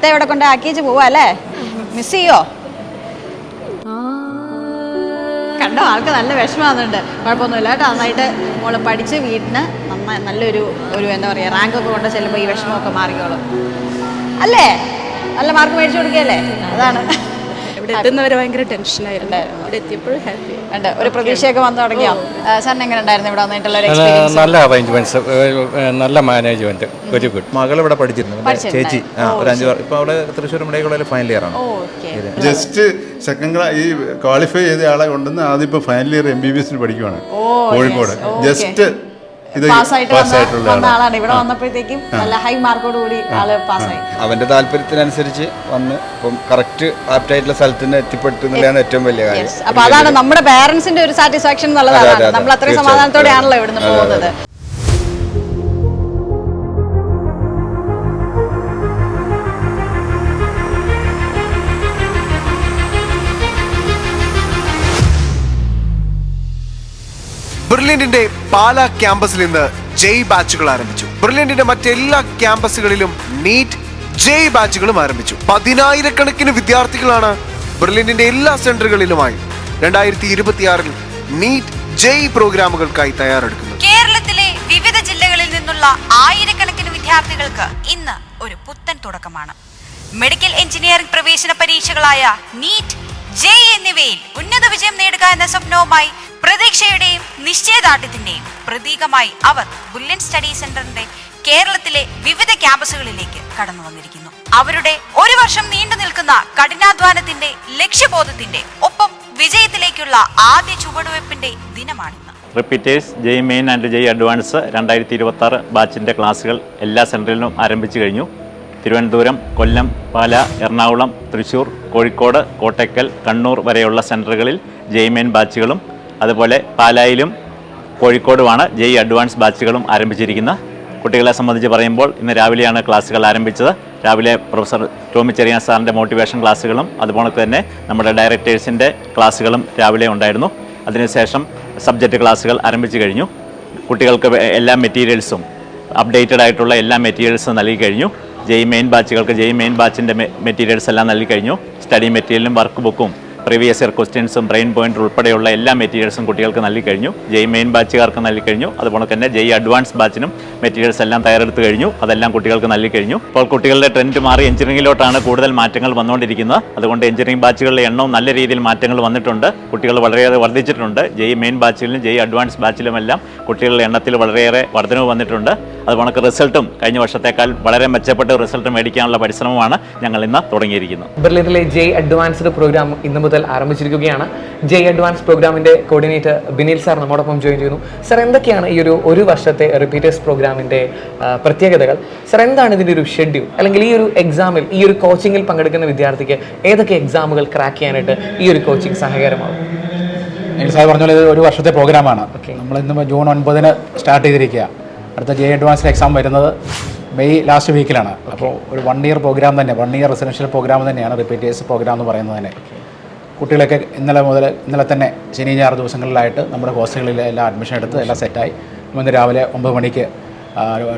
ഇത്ത ഇവിടെ കൊണ്ട് ആക്കിച്ച് പോവാ അല്ലേ? മിസ് ചെയ്യോ? കണ്ടോ, ആൾക്ക് നല്ല വിഷമാകുന്നുണ്ട്. കുഴപ്പമൊന്നുമില്ല കേട്ടോ, നന്നായിട്ട് മോള് പഠിച്ച് വീട്ടിന് നല്ലൊരു എന്താ പറയുക റാങ്കൊക്കെ കൊണ്ട് ചെല്ലുമ്പോൾ ഈ വിഷമമൊക്കെ മാറിക്കോളും അല്ലേ? നല്ല മാർക്ക് മേടിച്ചു കൊടുക്കുകയല്ലേ? അതാണ്. ഇവിടെ എത്തുന്നവരെ ഭയങ്കര ടെൻഷനായിരുന്നു. ഇവിടെ എത്തിയപ്പോഴും ഹാപ്പി ഉണ്ട്. ഒരു പ്രതീക്ഷയൊക്കെ വന്നു തുടങ്ങിയോ? സാറിന് എങ്ങനെ ഉണ്ടായിരുന്നു ഇവിടെ വന്നിട്ടുള്ള ഒരു എക്സ്പീരിയൻസ്? നല്ല അറേഞ്ച്മെന്റ്സ്, നല്ല മാനേജ്മെന്റ്, വെരി ഗുഡ്. മകൾ ഇവിടെ പഠിച്ചിരുന്നു, ചേച്ചി ഒരു 5 ഇപ്പൊ അവിടെ തൃശ്ശൂർ മെഡിക്കൽ കോളേജിൽ ഫൈനൽ ഇയർ ആണ്. ജസ്റ്റ് സെക്കൻഡ് ഈ ക്വാളിഫൈ ചെയ്ത ആളെ കൊണ്ടുവന്ന് ആദ്യം ഇപ്പൊ ഫൈനൽ ഇയർ MBBS പഠിക്കുവാണ് കോഴിക്കോട്. ജസ്റ്റ് ആളാണ്. ഇവിടെ വന്നപ്പോഴത്തേക്കും നല്ല ഹൈ മാർക്കോട് കൂടി ആള് പാസ്സായി. അവന്റെ താല്പര്യത്തിനനുസരിച്ച് വന്ന് ഇപ്പം കറക്റ്റ് ആപ്റ്റായിട്ടുള്ള സ്ഥലത്ത് എത്തിപ്പെടുത്തുന്നതാണ് ഏറ്റവും വലിയ കാര്യം. അപ്പൊ അതാണ് നമ്മുടെ പാരന്റ്സിന്റെ ഒരു സാറ്റിസ്ഫാക്ഷൻ എന്നുള്ളതാണ്. നമ്മൾ അത്രയും സമാധാനത്തോടെയാണല്ലോ ഇവിടുന്ന് പോകുന്നത്. ബ്രില്യന്റിന്റെ പാലാ ക്യാമ്പസിൽ ഇന്ന് ജെയ് ബാച്ചുകൾ ആരംഭിച്ചു. ബ്രില്യന്റിന്റെ മറ്റെല്ലാ ക്യാമ്പസുകളിലും നീറ്റ് ജെയ് ബാച്ചുകളും ആരംഭിച്ചു. 10,000-കണക്കിന് വിദ്യാർത്ഥികളാണ് ബ്രില്യന്റിന്റെ എല്ലാ സെന്ററുകളിലുമായി 2026 നീറ്റ് ജെയ് പ്രോഗ്രാമുകൾക്കായി തയ്യാറെടുക്കുന്നത്. കേരളത്തിലെ വിവിധ ജില്ലകളിൽ നിന്നുള്ള ആയിരക്കണക്കിന് വിദ്യാർത്ഥികൾക്ക് ഇന്ന് ഒരു പുത്തൻ തുടക്കമാണ്. മെഡിക്കൽ എഞ്ചിനീയറിംഗ് പ്രവേശന പരീക്ഷകളായ നീറ്റ് ജെയ് എന്നിവയിൽ ഉന്നത വിജയം നേടുക എന്ന സ്വപ്നവുമായി പ്രതീക്ഷയുടെയും നിശ്ചയദാർഢ്യത്തിന്റെയും പ്രതീകമായി അവർ ബുല്യൻ സ്റ്റഡി സെന്ററിന്റെ കേരളത്തിലെ വിവിധ ക്യാമ്പസുകളിലേക്ക് കടന്നു വന്നിരിക്കുന്നു. അവരുടെ ഒരു വർഷം നീണ്ടു നിൽക്കുന്ന കഠിനാധ്വാനത്തിന്റെ ലക്ഷ്യബോധത്തിന്റെ ഒപ്പം വിജയത്തിലേക്കുള്ള ആദ്യ ചുവടുവെപ്പിന്റെ ദിനമാണിന്ന്. Repeaters JEE main and JEE advanced 2026 ബാച്ചിന്റെ ക്ലാസുകൾ എല്ലാ സെന്ററിലും ആരംഭിച്ചു കഴിഞ്ഞു. തിരുവനന്തപുരം, കൊല്ലം, പാല, എറണാകുളം, തൃശ്ശൂർ, കോഴിക്കോട്, കോട്ടയ്ക്കൽ, കണ്ണൂർ വരെയുള്ള സെന്ററുകളിൽ ജെയ് മെയിൻ ബാച്ചുകളും അതുപോലെ പാലായിലും കോഴിക്കോടുമാണ് ജെയ് അഡ്വാൻസ് ബാച്ചുകളും ആരംഭിച്ചിരിക്കുന്നത്. കുട്ടികളെ സംബന്ധിച്ച് പറയുമ്പോൾ ഇന്ന് രാവിലെയാണ് ക്ലാസ്സുകൾ ആരംഭിച്ചത്. രാവിലെ പ്രൊഫസർ ടോമി ചെറിയാൻ സാറിൻ്റെ മോട്ടിവേഷൻ ക്ലാസ്സുകളും അതുപോലെ തന്നെ നമ്മുടെ ഡയറക്ടേഴ്സിൻ്റെ ക്ലാസ്സുകളും രാവിലെ ഉണ്ടായിരുന്നു. അതിനുശേഷം സബ്ജക്റ്റ് ക്ലാസ്സുകൾ ആരംഭിച്ചു കഴിഞ്ഞു. കുട്ടികൾക്ക് എല്ലാ മെറ്റീരിയൽസും അപ്ഡേറ്റഡ് ആയിട്ടുള്ള എല്ലാ മെറ്റീരിയൽസും നൽകി കഴിഞ്ഞു. ജെയ് മെയിൻ ബാച്ചുകൾക്ക് ജെയ് മെയിൻ ബാച്ചിൻ്റെ മെറ്റീരിയൽസ് എല്ലാം നൽകി കഴിഞ്ഞു. സ്റ്റഡി മെറ്റീരിയലും വർക്ക് ബുക്കും പ്രീവിയസ് ഇയർ ക്വസ്റ്റ്യൻസും ബ്രെയിൻ പോയിൻ്റ് ഉൾപ്പെടെയുള്ള എല്ലാ മെറ്റീരിയൽസും കുട്ടികൾക്ക് നൽകി കഴിഞ്ഞു. ജെയ് മെയിൻ ബാച്ചുകാർക്ക് നൽകി കഴിഞ്ഞു. അതുപോലെ തന്നെ ജെയ് അഡ്വാൻസ് ബാച്ചിനും മെറ്റീരിയൽസ് എല്ലാം തയ്യാറെടുത്ത് കഴിഞ്ഞു. അതെല്ലാം കുട്ടികൾക്ക് നൽകി കഴിഞ്ഞു. ഇപ്പോൾ കുട്ടികളുടെ ട്രെൻഡ് മാറി എഞ്ചിനീയറിംഗിലോട്ടാണ് കൂടുതൽ മാറ്റങ്ങൾ വന്നുകൊണ്ടിരിക്കുന്നത്. അതുകൊണ്ട് എഞ്ചിനീയറിംഗ് ബാച്ചുകളുടെ എണ്ണവും നല്ല രീതിയിൽ മാറ്റങ്ങൾ വന്നിട്ടുണ്ട്. കുട്ടികൾ വളരെയേറെ വർദ്ധിച്ചിട്ടുണ്ട്. ജെയ് മെയിൻ ബാച്ചിലും ജെയ് അഡ്വാൻസ് ബാച്ചിലുമെല്ലാം കുട്ടികളുടെ എണ്ണത്തിൽ വളരെയേറെ വർധനവ് വന്നിട്ടുണ്ട്. അതുപോലെ റിസൾട്ടും കഴിഞ്ഞ വർഷത്തേക്കാൾ വളരെ മെച്ചപ്പെട്ട റിസൾട്ട് മേടിക്കാനുള്ള പരിശ്രമമാണ് ഞങ്ങൾ ഇന്ന് തുടങ്ങിയിരിക്കുന്നത്. ബെർലിനിലെ ജെയ് അഡ്വാൻസ്ഡ് പ്രോഗ്രാം ഇന്ന് മുതൽ ആരംഭിച്ചിരിക്കുകയാണ്. ജെയ് അഡ്വാൻസ് പ്രോഗ്രാമിന്റെ കോർഡിനേറ്റർ ബിനിൽ സാർ നമ്മോടൊപ്പം ജോയിൻ ചെയ്യുന്നു. സർ, എന്തൊക്കെയാണ് ഈ ഒരു വർഷത്തെ റിപ്പീറ്റേഴ്സ് പ്രോഗ്രാമിന്റെ പ്രത്യേകതകൾ? സർ, എന്താണ് ഇതിന്റെ ഒരു ഷെഡ്യൂൾ? അല്ലെങ്കിൽ ഈ ഒരു എക്സാമിൽ ഈ ഒരു കോച്ചിങ്ങിൽ പങ്കെടുക്കുന്ന വിദ്യാർത്ഥിക്ക് ഏതൊക്കെ എക്സാമുകൾ ക്രാക്ക് ചെയ്യാനായിട്ട് ഈ ഒരു കോച്ചിങ് സഹായകരമാകും? സാർ പറഞ്ഞ പോലെ ഒരു വർഷത്തെ പ്രോഗ്രാമാണ്. നമ്മൾ ഇന്ന് ജൂൺ 9 സ്റ്റാർട്ട് ചെയ്തിരിക്കുക. അടുത്ത ജെയ് അഡ്വാൻസ് എക്സാം വരുന്നത് മെയ് ലാസ്റ്റ് വീക്കിലാണ്. അപ്പോൾ ഒരു 1 ഇയർ പ്രോഗ്രാം തന്നെ, 1 ഇയർ റെസിഡൻഷ്യൽ പ്രോഗ്രാം തന്നെയാണ് റിപ്പീറ്റേഴ്സ് പ്രോഗ്രാം എന്ന് പറയുന്നത് തന്നെ. കുട്ടികളൊക്കെ ഇന്നലെ തന്നെ ശനി ഞായർ ദിവസങ്ങളിലായിട്ട് നമ്മുടെ ഹോസ്റ്റലുകളിൽ എല്ലാം അഡ്മിഷൻ എടുത്ത് എല്ലാം സെറ്റായി. ഇന്ന് രാവിലെ 9 മണിക്ക്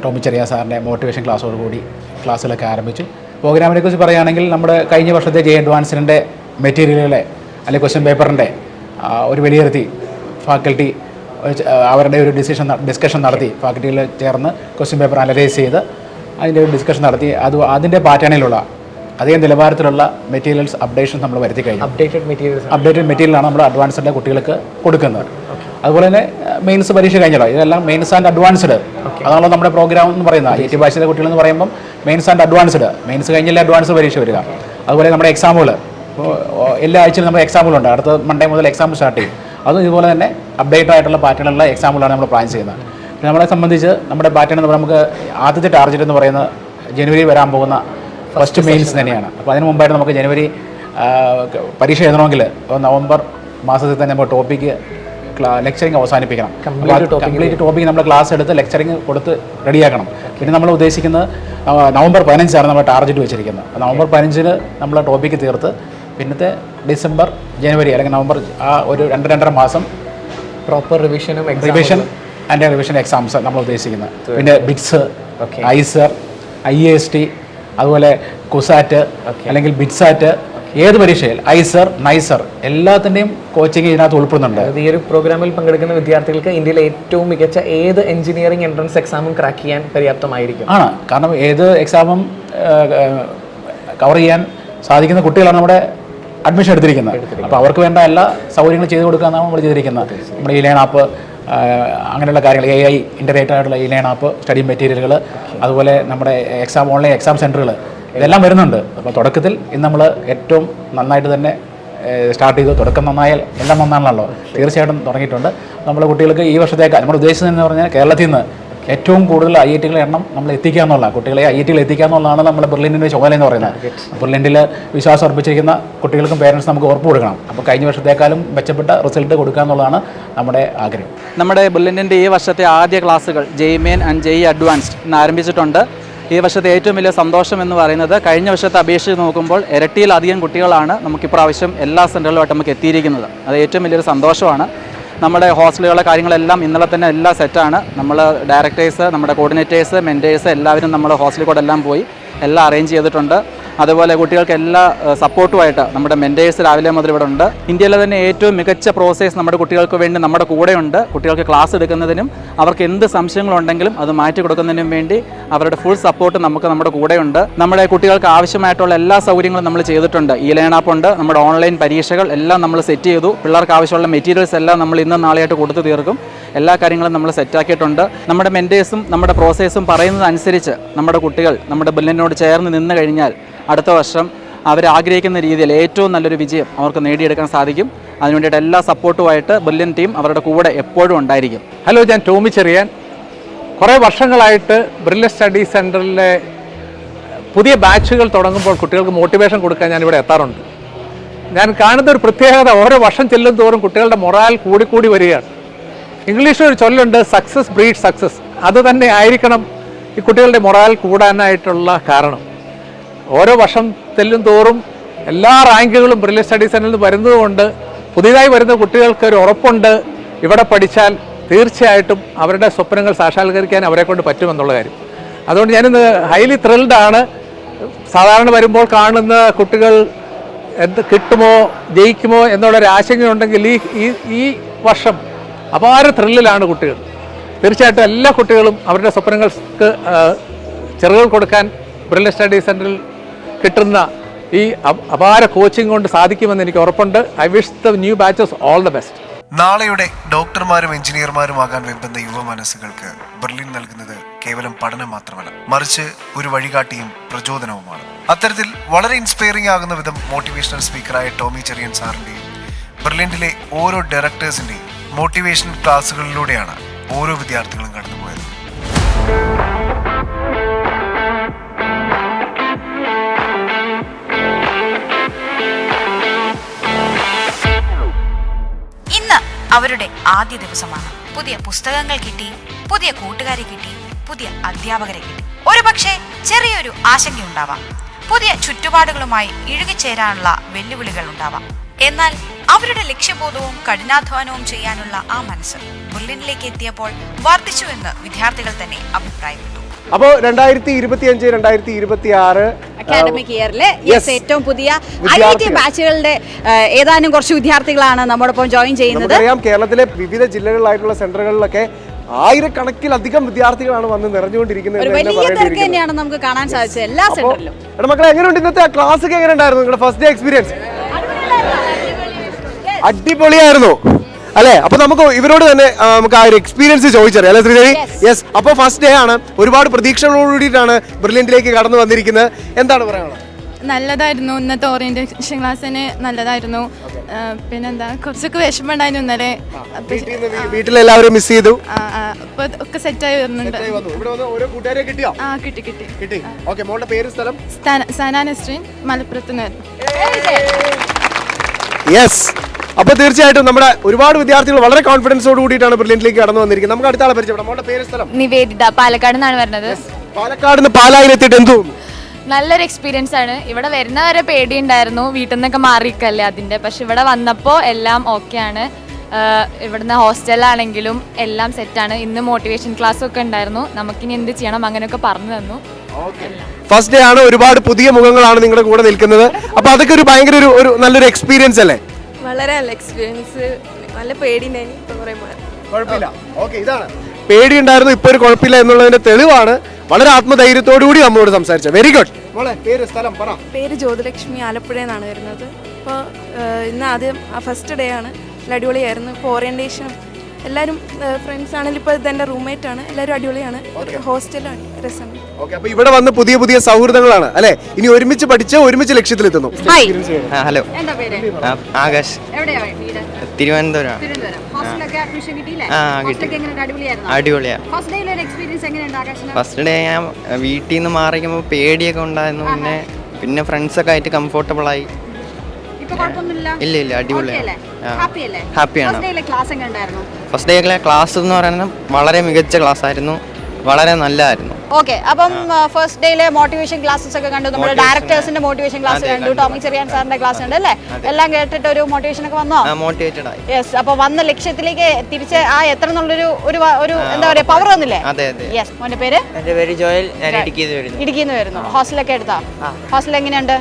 ടോമി ചെറിയ സാറിൻ്റെ മോട്ടിവേഷൻ ക്ലാസ്സോടുകൂടി ക്ലാസ്സുകളൊക്കെ ആരംഭിച്ചു. പ്രോഗ്രാമിനെ കുറിച്ച് പറയുകയാണെങ്കിൽ നമ്മുടെ കഴിഞ്ഞ വർഷത്തെ ജെയ് അഡ്വാൻസിൻ്റെ മെറ്റീരിയലുകളെ അല്ലെങ്കിൽ ക്വസ്റ്റ്യൻ പേപ്പറിൻ്റെ ഒരു വിലയിരുത്തി ഫാക്കൽറ്റി അവരുടെ ഒരു ഡിസ്കഷൻ നടത്തി, ഫാക്കൽറ്റിയിൽ ചേർന്ന് ക്വസ്റ്റ്യൻ പേപ്പർ അനലൈസ് ചെയ്ത് അതിൻ്റെ ഒരു ഡിസ്കഷൻ നടത്തി അതിൻ്റെ പാറ്റേണിലുള്ള അതേ നിലവാരത്തിലുള്ള മെറ്റീരിയൽസ് അപ്ഡേഷൻ നമ്മൾ വരുത്തി കഴിഞ്ഞു. അപ്ഡേറ്റഡ് മെറ്റീരിയലാണ് നമ്മൾ അഡ്വാൻസിൻ്റെ കുട്ടികൾക്ക് കൊടുക്കുന്നത്. അതുപോലെ തന്നെ മെയിൻസ് പരീക്ഷ കഴിഞ്ഞല്ലോ, ഇതെല്ലാം മെയിൻസ് ആൻഡ് അഡ്വാൻസ്ഡ് അതാണല്ലോ നമ്മുടെ പ്രോഗ്രാം എന്ന് പറയുന്നത്. 80 ബാച്ചിലെ കുട്ടികളെന്ന് പറയുമ്പം മെയിൻസ് ആൻഡ് അഡ്വാൻസ്ഡ്, മെയിൻസ് കഴിഞ്ഞാൽ അഡ്വാൻസ് പരീക്ഷ വരിക. അതുപോലെ നമ്മുടെ എക്സാമുകൾ ഇപ്പോൾ എല്ലാ ആഴ്ചയിലും നമ്മുടെ എക്സാമുകളുണ്ട്. അടുത്ത മൺഡേ മുതൽ എക്സാം സ്റ്റാർട്ട് ചെയ്യും. അതും ഇതുപോലെ തന്നെ അപ്ഡേറ്റഡ് ആയിട്ടുള്ള പാറ്റേണുള്ള എക്സാമുകളാണ് നമ്മൾ പ്ലാൻ ചെയ്യുന്നത്. പിന്നെ നമ്മളെ സംബന്ധിച്ച് നമ്മുടെ പാറ്റേൺ എന്ന് പറയുമ്പോൾ നമുക്ക് ആദ്യത്തെ ടാർഗറ്റ് എന്ന് പറയുന്നത് ജനുവരി വരാൻ പോകുന്ന ഫസ്റ്റ് മെയിൻസ് തന്നെയാണ്. അപ്പോൾ അതിന് മുമ്പായിട്ട് നമുക്ക് ജനുവരി പരീക്ഷ എഴുതണമെങ്കിൽ നവംബർ മാസത്തിൽ തന്നെ നമ്മൾ ടോപ്പിക്ക് ലെക്ചറിങ് അവസാനിപ്പിക്കണം. കംപ്ലീറ്റ് ടോപ്പിക്ക് നമ്മൾ ക്ലാസ് എടുത്ത് ലെക്ചറിങ് കൊടുത്ത് റെഡിയാക്കണം. പിന്നെ നമ്മൾ ഉദ്ദേശിക്കുന്നത് നവംബർ 15 നമ്മൾ ടാർഗറ്റ് വെച്ചിരിക്കുന്നത്. നവംബർ 15 നമ്മൾ ടോപ്പിക്ക് തീർത്ത് പിന്നത്തെ ഡിസംബർ ജനുവരി അല്ലെങ്കിൽ നവംബർ ആ ഒരു 2-2.5 മാസം proper revision and revision exams നമ്മൾ ഉദ്ദേശിക്കുന്നത്. പിന്നെ ബിറ്റ്സ്, ഐസർ, IAST അതുപോലെ കുസാറ്റ് അല്ലെങ്കിൽ ബിറ്റ്സാറ്റ്, ഏത് പരീക്ഷയിൽ ഐസർ, നൈസർ എല്ലാത്തിൻ്റെയും കോച്ചിങ് ഇതിനകത്ത് ഉൾപ്പെടുന്നുണ്ട്. അതായത് ഈ ഒരു പ്രോഗ്രാമിൽ പങ്കെടുക്കുന്ന വിദ്യാർത്ഥികൾക്ക് ഇന്ത്യയിലെ ഏറ്റവും മികച്ച ഏത് എഞ്ചിനീയറിംഗ് എൻട്രൻസ് എക്സാമും ക്രാക്ക് ചെയ്യാൻ പര്യാപ്തമായിരിക്കും. ആണ്, കാരണം ഏത് എക്സാമും കവർ ചെയ്യാൻ സാധിക്കുന്ന കുട്ടികളാണ് നമ്മുടെ അഡ്മിഷൻ എടുത്തിരിക്കുന്നത്. അപ്പോൾ അവർക്ക് വേണ്ട എല്ലാ സൗകര്യങ്ങളും ചെയ്തു കൊടുക്കാനാണ് നമ്മൾ ചെയ്തിരിക്കുന്നത്. നമ്മുടെ ഈ ലേൺ ആപ്പ്, അങ്ങനെയുള്ള കാര്യങ്ങൾ, AI ഇൻ്റഗ്രേറ്റഡ് ആയിട്ടുള്ള ഈ ലേൺ ആപ്പ്, സ്റ്റഡി മെറ്റീരിയലുകൾ, അതുപോലെ നമ്മുടെ ഓൺലൈൻ എക്സാം സെൻറ്ററുകൾ, ഇതെല്ലാം വരുന്നുണ്ട്. അപ്പോൾ തുടക്കത്തിൽ ഇന്ന് നമ്മൾ ഏറ്റവും നന്നായിട്ട് തന്നെ സ്റ്റാർട്ട് ചെയ്തു. തുടക്കം നന്നായാൽ എല്ലാം നന്നാണല്ലോ, തീർച്ചയായിട്ടും തുടങ്ങിയിട്ടുണ്ട്. നമ്മുടെ കുട്ടികൾക്ക് ഈ വർഷത്തേക്ക് നമ്മൾ ഉദ്ദേശിച്ചതെന്ന് പറഞ്ഞാൽ കേരളത്തിൽ നിന്ന് ഏറ്റവും കൂടുതൽ IIT എണ്ണം നമ്മൾ എത്തിക്കുക എന്നുള്ള, കുട്ടികളെ IIT എത്തിക്കുക എന്നുള്ളതാണ് നമ്മുടെ ബെർലിൻ്റെ ചുമതല എന്ന് പറയുന്നത്. ബെർലിനിൽ വിശ്വാസം അർപ്പിച്ചിരിക്കുന്ന കുട്ടികൾക്കും പേരൻസ് നമുക്ക് ഉറപ്പ് കൊടുക്കണം. അപ്പോൾ കഴിഞ്ഞ വർഷത്തേക്കാളും മെച്ചപ്പെട്ട റിസൾട്ട് കൊടുക്കുക എന്നുള്ളതാണ് നമ്മുടെ ആഗ്രഹം. നമ്മുടെ ബെർലിൻ്റെ ഈ വർഷത്തെ ആദ്യ ക്ലാസ്സുകൾ JEE main and JEE advanced ഇന്ന് ആരംഭിച്ചിട്ടുണ്ട്. ഈ വർഷത്തെ ഏറ്റവും വലിയ സന്തോഷം എന്ന് പറയുന്നത് കഴിഞ്ഞ വർഷത്തെ അപേക്ഷിച്ച് നോക്കുമ്പോൾ ഇരട്ടിയിലധികം കുട്ടികളാണ് നമുക്കിപ്രാവശ്യം എല്ലാ സെൻറ്ററുകളുമായിട്ട് നമുക്ക് എത്തിയിരിക്കുന്നത്. അത് ഏറ്റവും വലിയൊരു സന്തോഷമാണ്. നമ്മുടെ ഹോസ്റ്റലുകളെ കാര്യങ്ങളെല്ലാം ഇന്നലെ തന്നെ എല്ലാം സെറ്റാണ്. നമ്മൾ ഡയറക്ടേഴ്സ്, നമ്മുടെ കോർഡിനേറ്റേഴ്സ്, മെൻറ്റേഴ്സ് എല്ലാവരും നമ്മൾ ഹോസ്റ്റലിൽ കൂടെ എല്ലാം പോയി എല്ലാം അറേഞ്ച് ചെയ്തിട്ടുണ്ട്. അതുപോലെ കുട്ടികൾക്ക് എല്ലാ സപ്പോർട്ടുമായിട്ട് നമ്മുടെ മെൻറ്റേഴ്സ് രാവിലെ മുതൽ ഇവിടെ ഉണ്ട്. ഇന്ത്യയിലെ തന്നെ ഏറ്റവും മികച്ച പ്രോസസ് നമ്മുടെ കുട്ടികൾക്ക് വേണ്ടി നമ്മുടെ കൂടെയുണ്ട്. കുട്ടികൾക്ക് ക്ലാസ് എടുക്കുന്നതിനും അവർക്ക് എന്ത് സംശയങ്ങളുണ്ടെങ്കിലും അത് മാറ്റി കൊടുക്കുന്നതിനും വേണ്ടി അവരുടെ ഫുൾ സപ്പോർട്ട് നമ്മുടെ കൂടെയുണ്ട്. നമ്മുടെ കുട്ടികൾക്ക് ആവശ്യമായിട്ടുള്ള എല്ലാ സൗകര്യങ്ങളും നമ്മൾ ചെയ്തിട്ടുണ്ട്. ഈ ലേൺ ആപ്പ് ഉണ്ട്, നമ്മുടെ ഓൺലൈൻ പരീക്ഷകൾ എല്ലാം നമ്മൾ സെറ്റ് ചെയ്തു. പിള്ളേർക്ക് ആവശ്യമുള്ള മെറ്റീരിയൽസ് എല്ലാം നമ്മൾ ഇന്നും നാളെയായിട്ട് കൊടുത്തു തീർക്കും. എല്ലാ കാര്യങ്ങളും നമ്മൾ സെറ്റാക്കിയിട്ടുണ്ട്. നമ്മുടെ മെൻറ്റേഴ്സും നമ്മുടെ പ്രോസസ്സും പറയുന്നതനുസരിച്ച് നമ്മുടെ കുട്ടികൾ നമ്മുടെ ബെർലിനോട് ചേർന്ന് നിന്ന് കഴിഞ്ഞാൽ അടുത്ത വർഷം അവർ ആഗ്രഹിക്കുന്ന രീതിയിൽ ഏറ്റവും നല്ലൊരു വിജയം അവർക്ക് നേടിയെടുക്കാൻ സാധിക്കും. അതിനുവേണ്ടിയിട്ട് എല്ലാ സപ്പോർട്ടുമായിട്ട് ബെർലിൻ ടീം അവരുടെ കൂടെ എപ്പോഴും ഉണ്ടായിരിക്കും. ഹലോ, ഞാൻ ടോമി ചെറിയാൻ. കുറേ വർഷങ്ങളായിട്ട് ബെർലിൻ സ്റ്റഡി സെൻറ്ററിലെ പുതിയ ബാച്ചുകൾ തുടങ്ങുമ്പോൾ കുട്ടികൾക്ക് മോട്ടിവേഷൻ കൊടുക്കാൻ ഞാനിവിടെ എത്താറുണ്ട്. ഞാൻ കാണുന്ന ഒരു പ്രത്യേകത, ഓരോ വർഷം ചെല്ലും തോറും കുട്ടികളുടെ മൊറാൽ കൂടിക്കൂടി വരികയാണ്. ഇംഗ്ലീഷിൽ ഒരു ചൊല്ലുണ്ട്, സക്സസ് ബ്രീഡ് സക്സസ്. അത് തന്നെ ആയിരിക്കണം ഈ കുട്ടികളുടെ മൊറാൽ കൂടാനായിട്ടുള്ള കാരണം. ഓരോ വർഷം ചെല്ലും തോറും എല്ലാ റാങ്കുകളും ബെർലിൻ സ്റ്റഡി സെൻറ്ററിൽ നിന്ന് വരുന്നതുകൊണ്ട് പുതിയതായി വരുന്ന കുട്ടികൾക്ക് ഒരു ഉറപ്പുണ്ട്, ഇവിടെ പഠിച്ചാൽ തീർച്ചയായിട്ടും അവരുടെ സ്വപ്നങ്ങൾ സാക്ഷാത്കരിക്കാൻ അവരെ കൊണ്ട് പറ്റുമെന്നുള്ള കാര്യം. അതുകൊണ്ട് ഞാനിന്ന് ഹൈലി ത്രിൽഡ് ആണ്. സാധാരണ വരുമ്പോൾ കാണുന്ന കുട്ടികൾ എന്ത് കിട്ടുമോ, ജയിക്കുമോ എന്നുള്ളൊരു ആശങ്കയുണ്ടെങ്കിൽ ഈ വർഷം അപാര ത്രില്ലിലാണ് കുട്ടികൾ. തീർച്ചയായിട്ടും എല്ലാ കുട്ടികളും അവരുടെ സ്വപ്നങ്ങൾക്ക് ചെറുകൾ കൊടുക്കാൻ ബെർലിൻ സ്റ്റഡി സെൻറ്ററിൽ കിട്ടുന്ന ഈ അപാര കോച്ചിങ് കൊണ്ട് സാധിക്കുമെന്ന് എനിക്ക് ഉറപ്പുണ്ട്. I wish the new batches all the best. നാളെയുടെ ഡോക്ടർമാരും എഞ്ചിനീയർമാരുമാകാൻ വെമ്പുന്ന യുവ മനസ്സുകൾക്ക് ബെർലിൻ നൽകുന്നത് കേവലം പഠനം മാത്രമല്ല, മറിച്ച് ഒരു വഴികാട്ടിയും പ്രചോദനവുമാണ്. അത്തരത്തിൽ വളരെ ഇൻസ്പയറിംഗ് ആകുന്ന വിധം മോട്ടിവേഷണൽ സ്പീക്കറായ ടോമി ചെറിയൻ സാറിന്റെയും ബെർലിനിലെ ഓരോ ഡയറക്ടേഴ്സിന്റെയും മോട്ടിവേഷൻ ക്ലാസ്സുകളിലൂടെയാണ് ഓരോ വിദ്യാർത്ഥികളും കടന്നുപോയത്. ഇന്ന് അവരുടെ ആദ്യ ദിവസമാണ്. പുതിയ പുസ്തകങ്ങൾ കിട്ടി, പുതിയ കൂട്ടുകാരെ കിട്ടി, പുതിയ അധ്യാപകരെ കിട്ടി. ഒരുപക്ഷെ ചെറിയൊരു ആശങ്കയുണ്ടാവാം, പുതിയ ചുറ്റുപാടുകളുമായി ഇഴുകിച്ചേരാനുള്ള വെല്ലുവിളികൾ ഉണ്ടാവാം. എന്നാൽ അവരുടെ ലക്ഷ്യബോധവും കഠിനാധ്വാനവും ചെയ്യാനുള്ള ആ മനസ്സ് ബെർലിനിലേക്ക് എത്തിയപ്പോൾ വർദ്ധിച്ചുവെന്ന് വിദ്യാർത്ഥികൾ തന്നെ അഭിപ്രായപ്പെട്ടു. അപ്പോൾ 2025-2026 അക്കാഡമിക് ഇയറിലെ ഏറ്റവും പുതിയ IIT ബാച്ചുകളുടെ ഏതാനും കുറച്ച് വിദ്യാർത്ഥികളാണ് നമ്മോടൊപ്പം ജോയിൻ ചെയ്യുന്നത്. നമുക്കറിയാം, കേരളത്തിലെ വിവിധ ജില്ലകളിലായിട്ടുള്ള സെന്ററുകളിലൊക്കെ ആയിരക്കണക്കിലധികം വിദ്യാർത്ഥികളാണ് വന്ന് നിറഞ്ഞുകൊണ്ടിരിക്കുന്നത്. ഒരു വലിയ തിരക്ക് തന്നെയാണ് നമുക്ക് കാണാൻ സാധിച്ചത് എല്ലാ സെന്ററിലും. മക്കളെ, എങ്ങനെയുണ്ട് ഇന്നത്തെ ക്ലാസ് ഒക്കെ? എങ്ങനെ ഉണ്ടായിരുന്നു നിങ്ങളുടെ ഫസ്റ്റ് ഡേ എക്സ്പീരിയൻസ്? അടിപൊളിയായിരുന്നു അല്ലേ? അപ്പൊ നമുക്ക് ഇവരോട് തന്നെ നമുക്ക് ആ ഒരു എക്സ്പീരിയൻസ് ചോദിച്ചറിയാം അല്ലെ ശ്രീദേവി? യെസ്. അപ്പൊ ഫസ്റ്റ് ഡേ ആണ്, ഒരുപാട് പ്രതീക്ഷകളോടുകൂടിയിട്ടാണ് ബെർലിനിലേക്ക് കടന്നു വന്നിരിക്കുന്നത്. എന്താണ് പറയാനുള്ളത്? നല്ലതായിരുന്നു. ഇന്നത്തെ ഓറിയന്റേഷൻ ക്ലാസ്സിന് നല്ലതായിരുന്നു. പിന്നെന്താ, കുറച്ചൊക്കെ വിഷമമുണ്ടായിരുന്നു ഇന്നലെ. വീട്ടിലെല്ലാവരും മിസ് ചെയ്തു. അപ്പൊ ഒക്കെ സെറ്റായി വരുന്നുണ്ട്. കിട്ടി. ഓക്കേ, മോളുടെ പേര്, സ്ഥലം? സന നസ്രീൻ, മലപ്പുറത്ത് നിന്ന്. യെസ്. അപ്പൊ തീർച്ചയായിട്ടും നമ്മുടെ ഒരുപാട് വിദ്യാർത്ഥികൾ വളരെ കോൺഫിഡൻസോട് കൂടിയിട്ടാണ് ബെർലിനിലേക്ക് കടന്നു വന്നിരിക്കുന്നത്. നമുക്ക് അടുത്ത ആളെ പരിചയപ്പെടാം. മോളുടെ പേര്, സ്ഥലം? നിവേദിത, പാലക്കാട് നിന്നാണ് വരുന്നത്. പാലക്കാട് നിന്ന് പാലായിലെത്തിയിട്ട് എന്ത് തോന്നുന്നു? നല്ലൊരു എക്സ്പീരിയൻസ് ആണ്. ഇവിടെ വരുന്നവരെ പേടിയുണ്ടായിരുന്നു, വീട്ടിൽ നിന്നൊക്കെ മാറിയിക്കല്ലേ അതിന്റെ. പക്ഷെ ഇവിടെ വന്നപ്പോൾ എല്ലാം ഓക്കെ ആണ്. ഇവിടുന്ന് ഹോസ്റ്റലാണെങ്കിലും എല്ലാം സെറ്റാണ്. ഇന്ന് മോട്ടിവേഷൻ ക്ലാസ് ഒക്കെ ഉണ്ടായിരുന്നു. നമുക്കിനി എന്ത് ചെയ്യണം അങ്ങനെയൊക്കെ പറഞ്ഞു തന്നു. ഫസ്റ്റ് ഡേ ആണ്, ഒരുപാട് പുതിയ മുഖങ്ങളാണ് നിങ്ങളുടെ കൂടെ നിൽക്കുന്നത്. അപ്പൊ അതൊക്കെ ഒരു ഭയങ്കര ഒരു നല്ലൊരു എക്സ്പീരിയൻസ് അല്ലേ? വളരെ നല്ല എക്സ്പീരിയൻസ്. നല്ല പേടിയുണ്ടായിരുന്നു, ഇപ്പൊ കുറെ മാറി. കുഴപ്പമില്ല. ഓക്കെ, ഇതാണ് പേടിയുണ്ടായിരുന്നു, ഇപ്പൊ ഒരു കുഴപ്പമില്ല എന്നുള്ളതിന്റെ തെളിവാണ്. വളരെ ആത്മധൈര്യത്തോടു കൂടി നമ്മളോട് സംസാരിച്ചത്. Very good. മോളെ പേര്, സ്ഥലം പറ. പേര് ജ്യോതിലക്ഷ്മി, ആലപ്പുഴയിൽ നിന്നാണ് വരുന്നത്. അപ്പോൾ ഇന്ന് ആദ്യം ഫസ്റ്റ് ഡേ ആണ്. അടിപൊളിയായിരുന്നു. ഇപ്പോൾ ഓറിയന്റേഷൻ എല്ലാവരും ഫ്രണ്ട്സ് ആണെങ്കിലും ഇപ്പോൾ ഇതെൻ്റെ റൂംമേറ്റ് ആണ്. എല്ലാവരും അടിപൊളിയാണ്. ഹോസ്റ്റലാണ് രസം. ഓക്കെ, അപ്പൊ ഇവിടെ വന്ന് പുതിയ പുതിയ സൗഹൃദങ്ങളാണ് അല്ലെ? ഇനി ഒരുമിച്ച് പഠിച്ച് ഒരുമിച്ച് ലക്ഷ്യത്തിലെത്തുന്നു. ഹലോ, എന്താ പേര്? ആകാശ്. എവിടെയാ വീട്? തിരുവനന്തപുരം. ഹോസ്റ്റലൊക്കെ അഡ്മിഷൻ കിട്ടിയില്ലേ? ആ, ഹോസ്റ്റലൊക്കെ എങ്ങനെയുണ്ട്? അടിപൊളിയായിരുന്നു. അടിപൊളിയാ. ഫസ്റ്റ് ഡേയിലെ ഒരു എക്സ്പീരിയൻസ് എങ്ങനെയുണ്ട് ആകാശിന്? ഫസ്റ്റ് ഡേ ഞാൻ വീട്ടിൽ നിന്ന് മാറിക്കുമ്പോൾ പേടിയൊക്കെ ഉണ്ടായിരുന്നു. പിന്നെ ഫ്രണ്ട്സൊക്കെ ആയിട്ട് കംഫർട്ടബിൾ ആയി. ഇപ്പൊ കുഴപ്പമൊന്നുമില്ല. ഇല്ല, അടിപൊളിയാണ്. ഹാപ്പിയാണ്. ഫസ്റ്റ് ഡേയിലെ ക്ലാസ് എങ്ങനെ ഉണ്ടായിരുന്നു? ഫസ്റ്റ് ഡേയിലെ ക്ലാസ് എന്ന് പറയുന്നത് വളരെ മികച്ച ക്ലാസ് ആയിരുന്നു, വളരെ നല്ലതായിരുന്നു. ഓക്കെ, അപ്പം ഫസ്റ്റ് ഡേയിലെ മോട്ടിവേഷൻ ക്ലാസ്സസ് ഒക്കെ കണ്ടു. നമ്മുടെ ഡയറക്ടേഴ്സിന്റെ മോട്ടിവേഷൻ ക്ലാസ് കണ്ടു, ടോമി ചെറിയാൻ സാറിന്റെ ക്ലാസ് ഉണ്ട് അല്ലേ? എല്ലാം കേട്ടിട്ട് ഒരു മോട്ടിവേഷൻ ഒക്കെ വന്നോ? മോട്ടിവേറ്റഡ് ആയി. യെസ്. അപ്പൊ വന്ന ലക്ഷ്യത്തിലേക്ക് തിരിച്ച് ആ എത്ര എന്നുള്ളൊരു ഒരു എന്താ പറയാ പവർ വന്നില്ലേ? അതെ. യെസ്. മോന്റെ പേര്? എന്റെ പേര് ജോയൽ. ഞാൻ ഇടുക്കിയിൽ നിന്ന് വരുന്നു. ഹോസ്റ്റലൊക്കെ എടുത്താ? ഹോസ്റ്റൽ എങ്ങനെയുണ്ട്?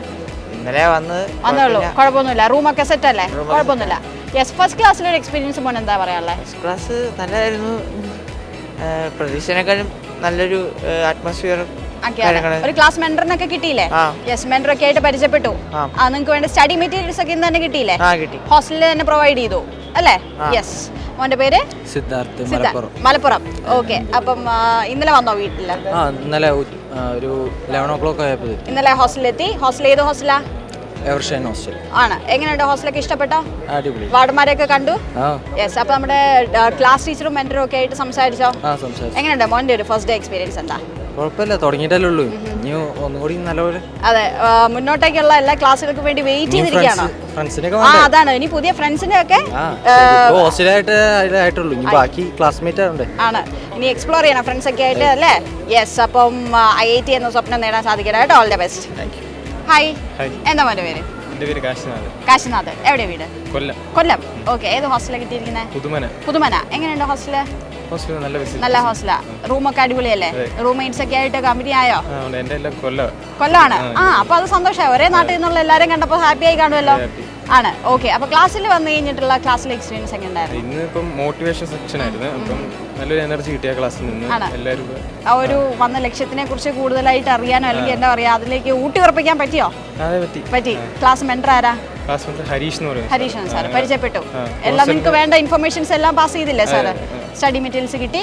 ഇന്നലെ വന്നുള്ളൂ, കുഴപ്പമൊന്നുമില്ല. റൂമൊക്കെ സെറ്റ് അല്ലേ? കുഴപ്പമൊന്നുമില്ല. യെസ്. ഫസ്റ്റ് ക്ലാസ്സിലൊരു എക്സ്പീരിയൻസ് മോൻ എന്താ പറയാനുള്ളത്? ഫസ്റ്റ് ക്ലാസ് നല്ലതായിരുന്നു. പ്രതീക്ഷനേക്കാളും നല്ലൊരു അറ്റ്മോസ്ഫിയർ. ഒരു ക്ലാസ് മെന്ററിനൊക്കെ കിട്ടിയില്ലേ? യെസ്. മെന്ററൊക്കെ ആയിട്ട് പരിചയപ്പെട്ടു. നിങ്ങൾക്ക് വേണ്ട സ്റ്റഡി മെറ്റീരിയൽസ് ഒക്കെ ഇന്ന് തന്നെ കിട്ടിയില്ലേ? ഹോസ്റ്റലിൽ തന്നെ പ്രൊവൈഡ് ചെയ്തു അല്ലേ? യെസ്. മോന്റെ പേര്? സിദ്ധാർത്ഥ്, മലപ്പുറം. ഓക്കെ, അപ്പം ഇന്നലെ വന്നോ വീട്ടില്? ഇന്നലെ ഒരു 11 o'clock ആയപ്പോൾ ഇന്നലെ ഹോസ്റ്റലിലെത്തി. ഹോസ്റ്റൽ ഏത് ഹോസ്റ്റലാ? എവർഷൈൻ ഹോസ്റ്റൽ ആണ്. എങ്ങനെയുണ്ട് ഹോസ്റ്റലൊക്കെ? ഇഷ്ടപ്പെട്ടോ? അടിപൊളി. വാർഡന്മാരെയൊക്കെ കണ്ടു? യെസ്. അപ്പൊ നമ്മുടെ ക്ലാസ് ടീച്ചറും മെന്ററും ഒക്കെ ആയിട്ട് സംസാരിച്ചോ? എങ്ങനെയുണ്ട് മോന്റെ ഒരു ഫസ്റ്റ് ഡേ എക്സ്പീരിയൻസ് എന്താ? കുഴപ്പമില്ല, തുടങ്ങിയിട്ടല്ലേ ഉള്ളൂ. ഇനി ഒന്നുകൂടി നല്ലപോലെ. അതെ, മുന്നോട്ടേക്കുള്ള എല്ലാ ക്ലാസ്സുകൾക്കും വേണ്ടി വെയിറ്റ് ചെയ്തിരിക്കുകയാണോ? അതാണ്, ഇനി പുതിയ ഫ്രണ്ട്സിനെ ഒക്കെ ആയിട്ടുള്ളൂ. ഇനി ബാക്കി ക്ലാസ്മേറ്റ് ആണ് ഇനി എക്സ്പ്ലോർ ചെയ്യണം ഫ്രണ്ട്സ് ഒക്കെ ആയിട്ട് അല്ലേ? യെസ്. അപ്പം IIT എന്ന സ്വപ്നം നേടാൻ സാധിക്കട്ടെ കേട്ടോ. All the best. ഹായ്, എന്താ മോന്റെ പേര്? കാശിനാഥ്. എവിടെ വീട്? കൊല്ലം. ഓക്കെ, ഏത് ഹോസ്റ്റലാണ് കിട്ടിയിരിക്കുന്നത്? പുതുമന. എങ്ങനെയുണ്ട് ഹോസ്റ്റല്? നല്ല ഹോസ്റ്റലാ. റൂമൊക്കെ അടിപൊളിയല്ലേ? റൂംമേറ്റ്സ് ഒക്കെ ആയിട്ട് കമ്പനി ആയോ? കൊല്ലമാണ്. അപ്പൊ അത് സന്തോഷമായി. ഒരേ നാട്ടിൽ നിന്നുള്ള എല്ലാരും കണ്ടപ്പോ ഹാപ്പി ആയി കാണുമല്ലോ. ആണ്. ഓക്കെ, അപ്പൊ ക്ലാസ്സിൽ വന്നു കഴിഞ്ഞിട്ടുള്ള ക്ലാസ്സിലെ എക്സ്പീരിയൻസ് എങ്ങനെ ഉണ്ടായിരുന്നു? ഇന്നിപ്പം മോട്ടിവേഷൻ സെക്ഷൻ ആയിരുന്നു. അപ്പം നല്ലൊരു എനർജി കിട്ടിയ ക്ലാസ്സിൽ നിന്ന് എല്ലാവരും ആ ഒരു വന്ന ലക്ഷ്യത്തിനെ കുറിച്ച് കൂടുതലായിട്ട് അറിയാനോ അല്ലെങ്കിൽ എന്താ പറയാ അതിലേക്ക് ഊട്ടി ഉറപ്പിക്കാൻ പറ്റിയോ? പറ്റി. ക്ലാസ് മെന്റർ ആരാ? ഹരീഷ് സാർ പരിചയപ്പെട്ടു. എല്ലാം നിങ്ങൾക്ക് വേണ്ട ഇൻഫർമേഷൻസ് എല്ലാം പാസ് ചെയ്തില്ലേ സാറ്? സ്റ്റഡി മെറ്റീരിയൽസ് കിട്ടി.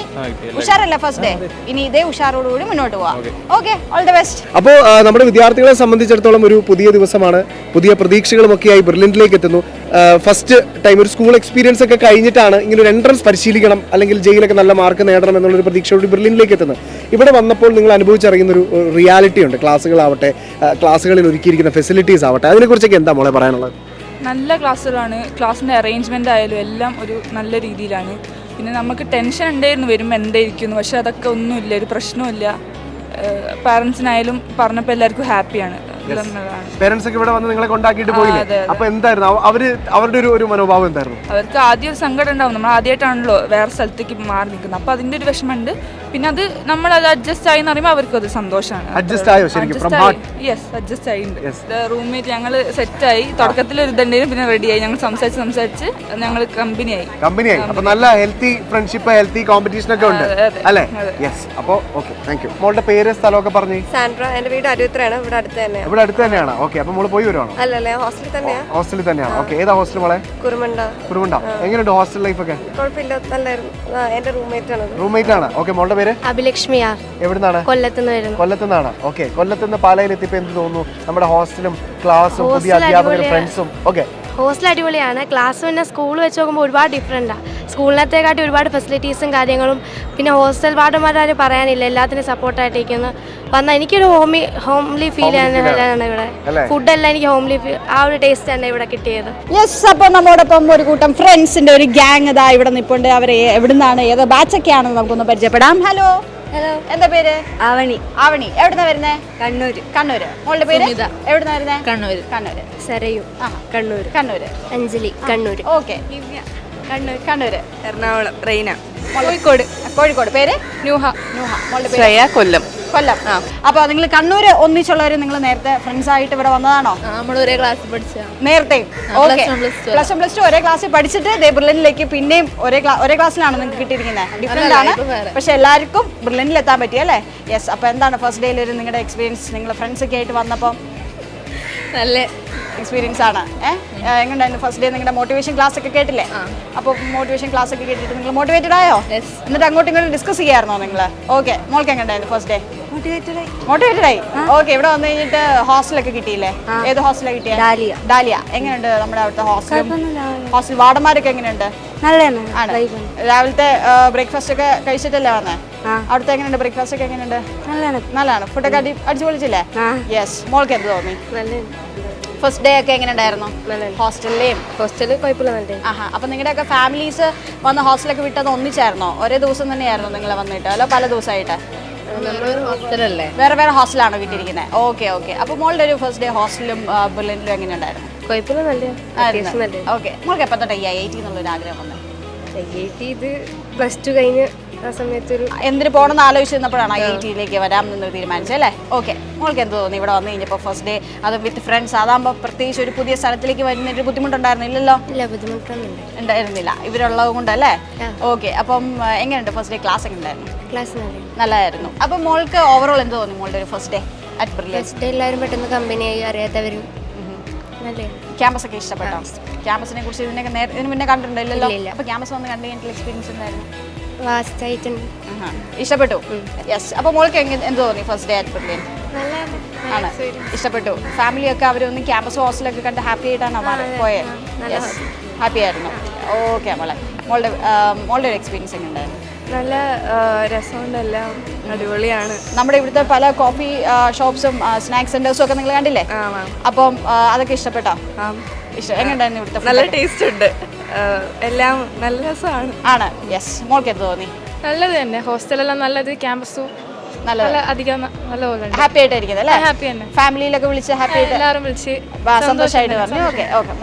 ഉഷാറല്ലേ ഫസ്റ്റ് ഡേ? ഇനി ഇതേ ഉഷാറോടുകൂടി മുന്നോട്ട് പോവാം. Okay, all the best. അപ്പോൾ നമ്മുടെ വിദ്യാർത്ഥികളെ സംബന്ധിച്ചിടത്തോളം ഒരു പുതിയ ദിവസമാണ്. പുതിയ പ്രതീക്ഷകളുമൊക്കെയായി ബെർലിനിലേക്ക് എത്തുന്നു. ഫസ്റ്റ് ടൈം ഒരു സ്കൂൾ എക്സ്പീരിയൻസ് ഒക്കെ കഴിഞ്ഞിട്ടാണ് ഇങ്ങനെ ഒരു എൻട്രൻസ് പരിശീലിക്കണം അല്ലെങ്കിൽ ജയിലൊക്കെ നല്ല മാർക്ക് നേടണം എന്നുള്ളൊരു പ്രതീക്ഷയോട് ബെർലിനിലേക്ക് എത്തുന്നത്. ഇവിടെ വന്നപ്പോൾ നിങ്ങൾ അനുഭവിച്ചറിയുന്ന ഒരു റിയാലിറ്റി ഉണ്ട്. ക്ലാസ്സുകളാവട്ടെ, ക്ലാസ്സുകളിൽ ഒരുക്കിയിരിക്കുന്ന ഫെസിലിറ്റീസ് ആവട്ടെ, അതിനെക്കുറിച്ചൊക്കെ എന്താ മോളെ പറയാനുള്ളത്? നല്ല ക്ലാസ്സുകളാണ്. ക്ലാസ്സിൻ്റെ അറേഞ്ച്മെൻ്റ് ആയാലും എല്ലാം ഒരു നല്ല രീതിയിലാണ്. പിന്നെ നമുക്ക് ടെൻഷൻ ഉണ്ടായിരുന്നു വരുമ്പോൾ എന്തായിരിക്കുന്നു, പക്ഷെ അതൊക്കെ ഒന്നുമില്ല, ഒരു പ്രശ്നമില്ല. പാരൻസിനായാലും പറഞ്ഞപ്പോൾ എല്ലാവർക്കും ഹാപ്പിയാണ്. പേരൻസ് ഒക്കെ ഇവിടെ വന്ന് നിങ്ങളെ കൊണ്ടാക്കിയിട്ട് പോയില്ലേ? അപ്പൊ എന്തായിരുന്നു അവരുടെ ഒരു മനോഭാവം എന്തായിരുന്നു? അവർക്ക് ആദ്യം ഒരു സങ്കടം ഉണ്ടാവും. നമ്മൾ ആദ്യമായിട്ടാണല്ലോ വേറെ സ്ഥലത്തേക്ക് മാറി നിൽക്കുന്നത്. അപ്പൊ അതിന്റെ ഒരു വിഷമമുണ്ട്. പിന്നെ അത് നമ്മൾ അത് അഡ്ജസ്റ്റ് ആയി എന്ന് പറയുമ്പോൾ അവർക്ക് അത് സന്തോഷമാണ്. അഡ്ജസ്റ്റ് ആയിട്ടുണ്ട്. റൂംമേറ്റ് ഞങ്ങൾ സെറ്റായി. തുടക്കത്തിൽ ഒരു ഇതുണ്ടായിരുന്നു, പിന്നെ റെഡിയായി. ഞങ്ങൾ സംസാരിച്ച് ഞങ്ങൾ കമ്പനിയായി. അപ്പൊ നല്ല ഹെൽത്തി ഫ്രണ്ട്ഷിപ്പ്, ഹെൽത്തി കോമ്പറ്റീഷൻ ഒക്കെ ഉണ്ട് അല്ലേ? യെസ്. അപ്പൊ ഓക്കെ, താങ്ക് യു. മോളുടെ പേര് സ്ഥലമൊക്കെ പറഞ്ഞു? സാൻഡ്ര. എന്റെ വീട് അരുവിത്രയാണ്. ഇവിടെ അടുത്ത് തന്നെ. ഇവിടെ അടുത്ത് തന്നെയാണ്. ഓക്കെ, അപ്പൊ മോള് പോയി വരുവാണോ? അല്ലല്ലേ, ഹോസ്റ്റലിൽ തന്നെയാണ്. ഹോസ്റ്റലിൽ തന്നെയാണ്. ഓക്കെ, ഏതാ ഹോസ്റ്റൽ മോളെ? കുറുമണ്ട. എങ്ങനെയുണ്ട് ഹോസ്റ്റൽ ലൈഫ് ഒക്കെ? കുഴപ്പമില്ല, നല്ലായിരുന്നു. എന്റെ റൂംമേറ്റ് ആണ്. ഓക്കെ, മോളുടെ പേര്? അഭിലക്ഷ്മി. എവിടുന്നാണ്? കൊല്ലത്തുനിന്നാണ്. ഓക്കെ, കൊല്ലത്തുനിന്ന് പാലയിൽ എത്തിയപ്പോ എന്ത് തോന്നുന്നു? നമ്മുടെ ഹോസ്റ്റലും ക്ലാസ്സും പുതിയ അധ്യാപകരും ഫ്രണ്ട്സും ഒക്കെ? ഹോസ്റ്റൽ അടിപൊളിയാണ്. ക്ലാസ് പിന്നെ സ്കൂൾ വെച്ച് നോക്കുമ്പോൾ ഒരുപാട് ഡിഫറെൻറ്റാണ്. സ്കൂളിനകത്തേക്കാട്ടി ഒരുപാട് ഫെസിലിറ്റീസും കാര്യങ്ങളും. പിന്നെ ഹോസ്റ്റൽ വാർഡന്മാരെ പറയാനില്ല, എല്ലാത്തിനും സപ്പോർട്ടായിട്ടിരിക്കുന്നു. വന്നാൽ എനിക്കൊരു ഹോംലി ഫീൽ ആണ് ഇവിടെ. ഫുഡെല്ലാം എനിക്ക് ഹോംലി ഫീൽ, ആ ഒരു ടേസ്റ്റ് തന്നെ ഇവിടെ കിട്ടിയത്. യെസ്. അപ്പോൾ നമ്മോടൊപ്പം ഒരു കൂട്ടം ഫ്രണ്ട്സിന്റെ ഒരു ഗ്യാങ് ഇതാ ഇവിടെ നിൽപ്പുണ്ട്. അവർ എവിടുന്നാണ്, ഏതോ ബാച്ചൊക്കെയാണെന്ന് നമുക്കൊന്ന് പരിചയപ്പെടാം. ഹലോ, എന്താ പേര്? ആവണി. എവിടുന്നാ വരുന്നേ? കണ്ണൂര്. മോളുടെ പേര്? എവിടുന്നാ വരുന്നേ? കണ്ണൂര്. സരയു. കണ്ണൂര്. അഞ്ജലി. കണ്ണൂര്. ഓക്കെ, കണ്ണൂര്. എറണാകുളം. റെയ്ന. കോഴിക്കോട്. പേര്? നൂഹ. മോളുടെ പേര്? കൊല്ലം. കൊല്ലം. അപ്പൊ നിങ്ങൾ കണ്ണൂര് ഒന്നിച്ചുള്ളവര് നിങ്ങൾ നേരത്തെ ഫ്രണ്ട്സ് ആയിട്ട് ഇവിടെ വന്നതാണോ? നമ്മൾ ഒരേ ക്ലാസ്സിൽ പഠിച്ച നേരത്തെ പ്ലസ് 1 പ്ലസ് 2 ഒരേ ക്ലാസ്സിൽ പഠിച്ചിട്ട് ബെർലിനിലേക്ക് പിന്നെയും ഒരേ ക്ലാസ്സിലാണ് നിങ്ങൾക്ക് കിട്ടിയിരിക്കുന്നത്. ഡിഫറെന്റ് ആണ്, പക്ഷെ എല്ലാവർക്കും ബെർലിനിൽ എത്താൻ പറ്റി അല്ലേ? യെസ്. അപ്പൊ എന്താണ് ഫസ്റ്റ് ഡേയിൽ ഒരു നിങ്ങളുടെ എക്സ്പീരിയൻസ്? നിങ്ങൾ ഫ്രണ്ട്സ് ഒക്കെ ആയിട്ട് വന്നപ്പോൾ നല്ല എക്സ്പീരിയൻസ് ആണ്. എങ്ങനെയായിരുന്നു ഫസ്റ്റ് ഡേ? നിങ്ങളുടെ മോട്ടിവേഷൻ ക്ലാസ് ഒക്കെ കേട്ടില്ലേ? അപ്പോൾ മോട്ടിവേഷൻ ക്ലാസ് ഒക്കെ കേട്ടിട്ട് നിങ്ങൾ മോട്ടിവേറ്റഡ് ആയോ? എന്നിട്ട് അങ്ങോട്ടും ഇങ്ങോട്ടും ഡിസ്കസ് ചെയ്യായിരുന്നോ നിങ്ങൾ? ഓക്കെ. മോൾക്ക് എങ്ങനെയായിരുന്നു ഫസ്റ്റ് ഡേ? മോട്ടിവേറ്റഡ് ആയി. ഓക്കെ. ഇവിടെ വന്നു കഴിഞ്ഞിട്ട് ഹോസ്റ്റലൊക്കെ കിട്ടിയില്ലേ? ഏത് ഹോസ്റ്റലാണ് കിട്ടിയത്? ഡാലിയ. എങ്ങനെയുണ്ട് നമ്മുടെ അവിടുത്തെ ഹോസ്റ്റൽ? വാർഡന്മാരൊക്കെ എങ്ങനെയുണ്ട്? ആണ്. രാവിലത്തെ ബ്രേക്ക്ഫാസ്റ്റ് ഒക്കെ കഴിച്ചിട്ടല്ലേ വന്നേ? അവിടുത്തെ എങ്ങനെയുണ്ട് ബ്രേക്ക്ഫാസ്റ്റ് ഒക്കെ? എങ്ങനെയുണ്ട്? നല്ലതാണ്. ഫുഡൊക്കെ അടിച്ചു പൊളിച്ചില്ലേ? യെസ്. മോൾക്ക് എന്ത് തോന്നി? ഫസ്റ്റ് ഡേ ഒക്കെ എങ്ങനെ ഉണ്ടായിരുന്നു ഹോസ്റ്റലിൽ? കുഴപ്പമില്ല. അപ്പൊ നിങ്ങളുടെയൊക്കെ ഫാമിലീസ് വന്ന് ഹോസ്റ്റലൊക്കെ വിട്ടത് ഒന്നിച്ചായിരുന്നോ? ഒരേ ദിവസം തന്നെയായിരുന്നോ നിങ്ങൾ വന്നിട്ട്, അല്ല പല ദിവസമായിട്ട്? വേറെ വേറെ ഹോസ്റ്റലാണോ വിട്ടിരിക്കുന്നത്? ഓക്കെ. അപ്പൊ മോളുടെ ഒരു ഫസ്റ്റ് ഡേ ഹോസ്റ്റലും ബെർലിനിലും എങ്ങനെ ഉണ്ടായിരുന്നു? ഓക്കെ. മോൾക്ക് എപ്പോൾ തൊട്ട് IIT എന്നുള്ളൊരു ആഗ്രഹം വന്നത്? ഇത് പ്ലസ് 2 കഴിഞ്ഞ് ആ സമയത്ത് എന്തിനു പോകണമെന്ന് ആലോചിച്ചിരുന്നപ്പോഴാണ് IIT-യിലേക്ക് വരാം എന്ന് തീരുമാനിച്ചത് അല്ലേ? ഓക്കെ. മോൾക്ക് എന്ത് തോന്നി ഇവിടെ വന്നു കഴിഞ്ഞപ്പോൾ ഫസ്റ്റ് ഡേ? അത് വിത്ത് ഫ്രണ്ട്സ്, അതാകുമ്പോൾ പ്രത്യേകിച്ച് ഒരു പുതിയ സ്ഥലത്തിലേക്ക് വരുന്നൊരു ബുദ്ധിമുട്ടുണ്ടായിരുന്നില്ലല്ലോ? ഉണ്ടായിരുന്നില്ല, ഇവരുള്ളത് കൊണ്ടല്ലേ? ഓക്കെ. അപ്പം എങ്ങനെയുണ്ട് ഫസ്റ്റ് ഡേ? ക്ലാസ് എങ്ങനെ ഉണ്ടായിരുന്നു? നല്ലതായിരുന്നു. അപ്പം മോൾക്ക് ഓവറോൾ എന്ത് തോന്നി മോളുടെ ഒരു ഫസ്റ്റ് ഡേ അറ്റ് ബെർലിൻ? എല്ലാവരും പെട്ടെന്ന് കമ്പനിയായി, അറിയാത്തവരും. ക്യാമ്പസ് ഒക്കെ ഇഷ്ടപ്പെട്ടോ? ക്യാമ്പസിനെ കുറിച്ച് ഇതിന് മുന്നേ കണ്ടിട്ടുണ്ടല്ലോ? അപ്പൊ ക്യാമ്പസ് വന്ന് കണ്ടു കഴിഞ്ഞിട്ടുള്ള എക്സ്പീരിയൻസ് എന്തായിരുന്നു? ഇഷ്ടപ്പെട്ടു. യെസ്. അപ്പൊ മോൾക്ക് എന്ത് തോന്നി ഫസ്റ്റ് ഡേ അറ്റ് ബെർലിൻ? ആണ്, ഇഷ്ടപ്പെട്ടു. ഫാമിലി ഒക്കെ അവരൊന്നും ക്യാമ്പസ് ഹോസ്റ്റലൊക്കെ കണ്ട് ഹാപ്പി ആയിട്ടാണ് പോയത്? യെസ്, ഹാപ്പി ആയിരുന്നു. ഓക്കെ. മോളുടെ ഒരു എക്സ്പീരിയൻസ് എങ്ങനെ ഉണ്ടായിരുന്നു? നല്ല രസമുണ്ട്, എല്ലാം അടിപൊളിയാണ്. നമ്മുടെ ഇവിടുത്തെ പല കോഫി ഷോപ്സും സ്നാക്സ് സെന്റേഴ്സും ഒക്കെ നിങ്ങൾ കണ്ടില്ലേ? അപ്പം അതൊക്കെ ഇഷ്ടപ്പെട്ടോ? എങ്ങനെയുണ്ടായിരുന്നു ഇവിടുത്തെ? നല്ല ടേസ്റ്റ് ഉണ്ട്, എല്ലാം നല്ല രസമാണ്. ആണ്. യെസ്. മോൾക്ക് എന്ത് തോന്നി? നല്ലത് തന്നെ. ഹോസ്റ്റലെല്ലാം നല്ലത്, ക്യാമ്പസും അധികം നല്ല പോലെ ഹാപ്പി ആയിട്ടായിരിക്കുന്നത് അല്ലേ? ഹാപ്പി തന്നെ. ഫാമിലിയിലൊക്കെ വിളിച്ച് ഹാപ്പി ആയിട്ട് എല്ലാവരും വിളിച്ച് സന്തോഷമായിട്ട് പറഞ്ഞു.